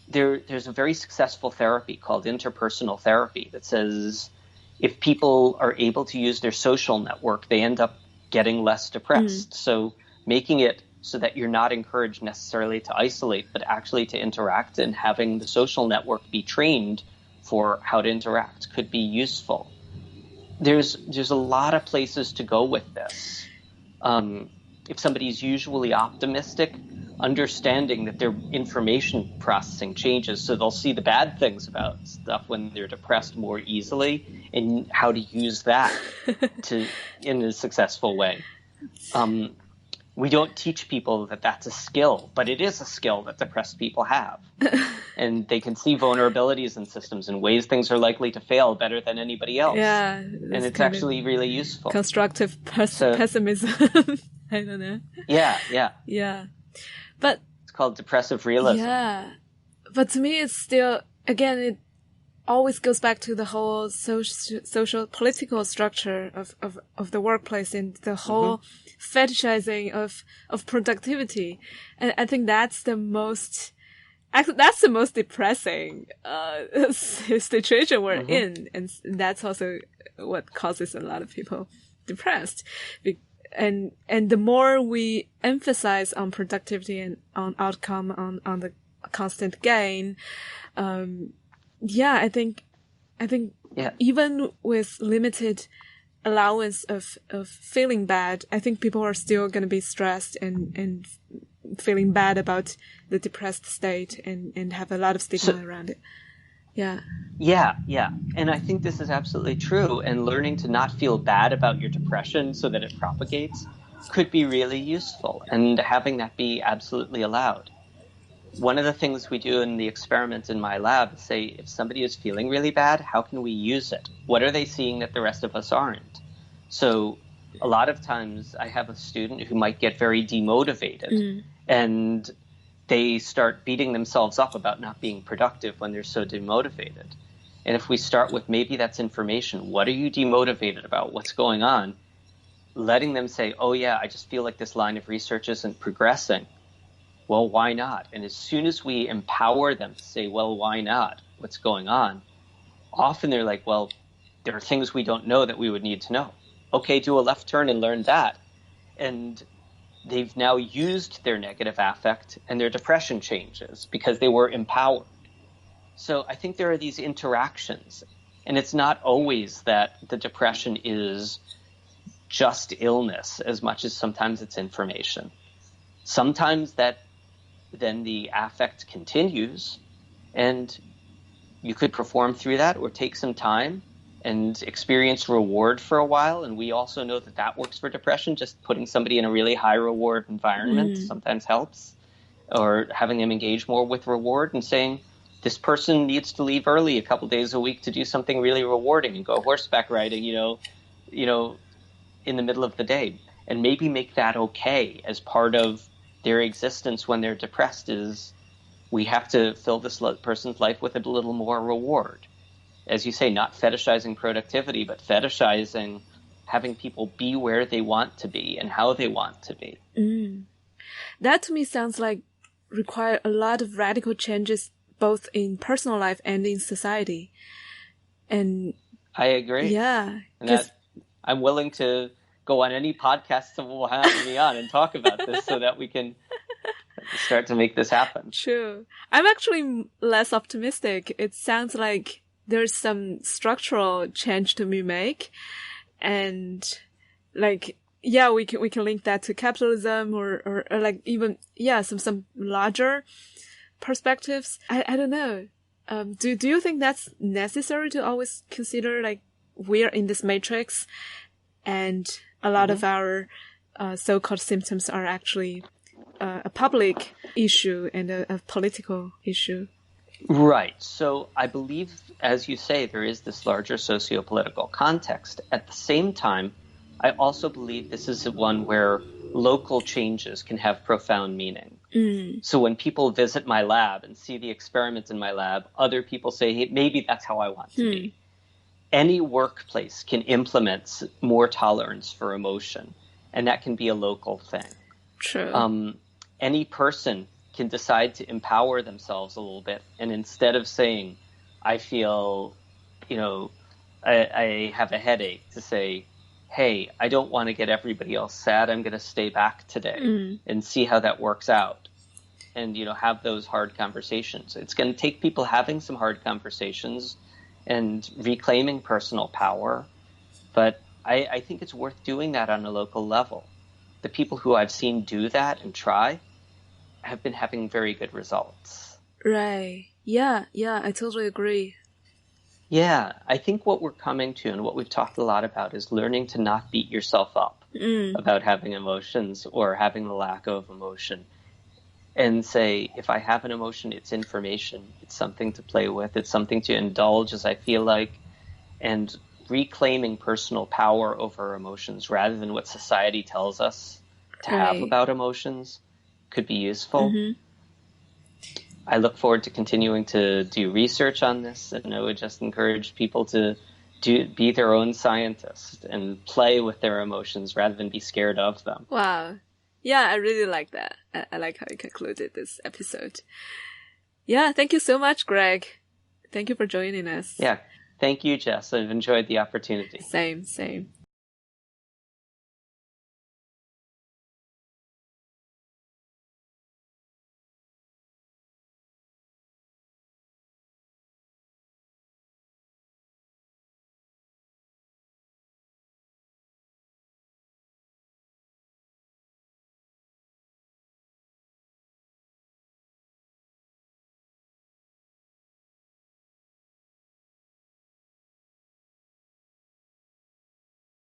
there's a very successful therapy called interpersonal therapy that says if people are able to use their social network, they end up getting less depressed. So making it so that you're not encouraged necessarily to isolate, but actually to interact, and having the social network be trained for how to interact could be useful. There's a lot of places to go with this. If somebody's usually optimistic, understanding that their information processing changes, so they'll see the bad things about stuff when they're depressed more easily, and how to use that in a successful way. We don't teach people that that's a skill, but it is a skill that depressed people have. And they can see vulnerabilities in systems and ways things are likely to fail better than anybody else. Yeah. And it's actually really useful. Constructive pessimism. I don't know. Yeah. But it's called depressive realism. Yeah. But to me, it's still, again, it always goes back to the whole social political structure of the workplace, and the whole fetishizing of productivity. And I think that's the most depressing situation we're in, and that's also what causes a lot of people depressed. And the more we emphasize on productivity and on outcome, on the constant gain, I think even with limited allowance of feeling bad, I think people are still going to be stressed and feeling bad about the depressed state, and have a lot of stigma around it. Yeah. And I think this is absolutely true. And learning to not feel bad about your depression so that it propagates could be really useful, and having that be absolutely allowed. One of the things we do in the experiments in my lab is say, if somebody is feeling really bad, how can we use it? What are they seeing that the rest of us aren't? So a lot of times I have a student who might get very demotivated, and they start beating themselves up about not being productive when they're so demotivated. And if we start with, maybe that's information. What are you demotivated about? What's going on? Letting them say, oh yeah, I just feel like this line of research isn't progressing. Well, why not? And as soon as we empower them to say, well, why not? What's going on? Often they're like, well, there are things we don't know that we would need to know. Okay, do a left turn and learn that. And they've now used their negative affect, and their depression changes because they were empowered. So I think there are these interactions, and it's not always that the depression is just illness as much as sometimes it's information. Sometimes that then the affect continues, and you could perform through that or take some time and experience reward for a while. And we also know that that works for depression. Just putting somebody in a really high reward environment sometimes helps, or having them engage more with reward and saying, this person needs to leave early a couple days a week to do something really rewarding and go horseback riding, in the middle of the day, and maybe make that okay as part of their existence when they're depressed. Is we have to fill this person's life with a little more reward. As you say, not fetishizing productivity, but fetishizing having people be where they want to be and how they want to be. That to me sounds like require a lot of radical changes both in personal life and in society. And I agree. Yeah. And I'm willing to go on any podcast that will have me on and talk about this so that we can start to make this happen. True. I'm actually less optimistic. It sounds like there's some structural change to be make. And like, yeah, we can link that to capitalism or like even, some larger perspectives. I don't know. Do you think that's necessary to always consider like we're in this matrix and a lot of our so-called symptoms are actually a public issue and a political issue? Right. So I believe, as you say, there is this larger socio-political context. At the same time, I also believe this is one where local changes can have profound meaning. So when people visit my lab and see the experiments in my lab, other people say, hey, maybe that's how I want to be. Any workplace can implement more tolerance for emotion, and that can be a local thing. True. Any person can decide to empower themselves a little bit, and instead of saying, I feel, I have a headache, to say, hey, I don't want to get everybody else sad. I'm going to stay back today and see how that works out. And, have those hard conversations. It's going to take people having some hard conversations and reclaiming personal power. But I think it's worth doing that on a local level. The people who I've seen do that and try have been having very good results. Right. Yeah, I totally agree. Yeah, I think what we're coming to and what we've talked a lot about is learning to not beat yourself up about having emotions or having the lack of emotion. And say, if I have an emotion, it's information. It's something to play with. It's something to indulge as I feel like. And reclaiming personal power over emotions rather than what society tells us to have about emotions could be useful. I look forward to continuing to do research on this, and I would just encourage people to be their own scientist and play with their emotions rather than be scared of them. Wow. Yeah, I really like that. I like how you concluded this episode. Yeah, thank you so much, Greg. Thank you for joining us. Yeah, thank you, Jess. I've enjoyed the opportunity. Same.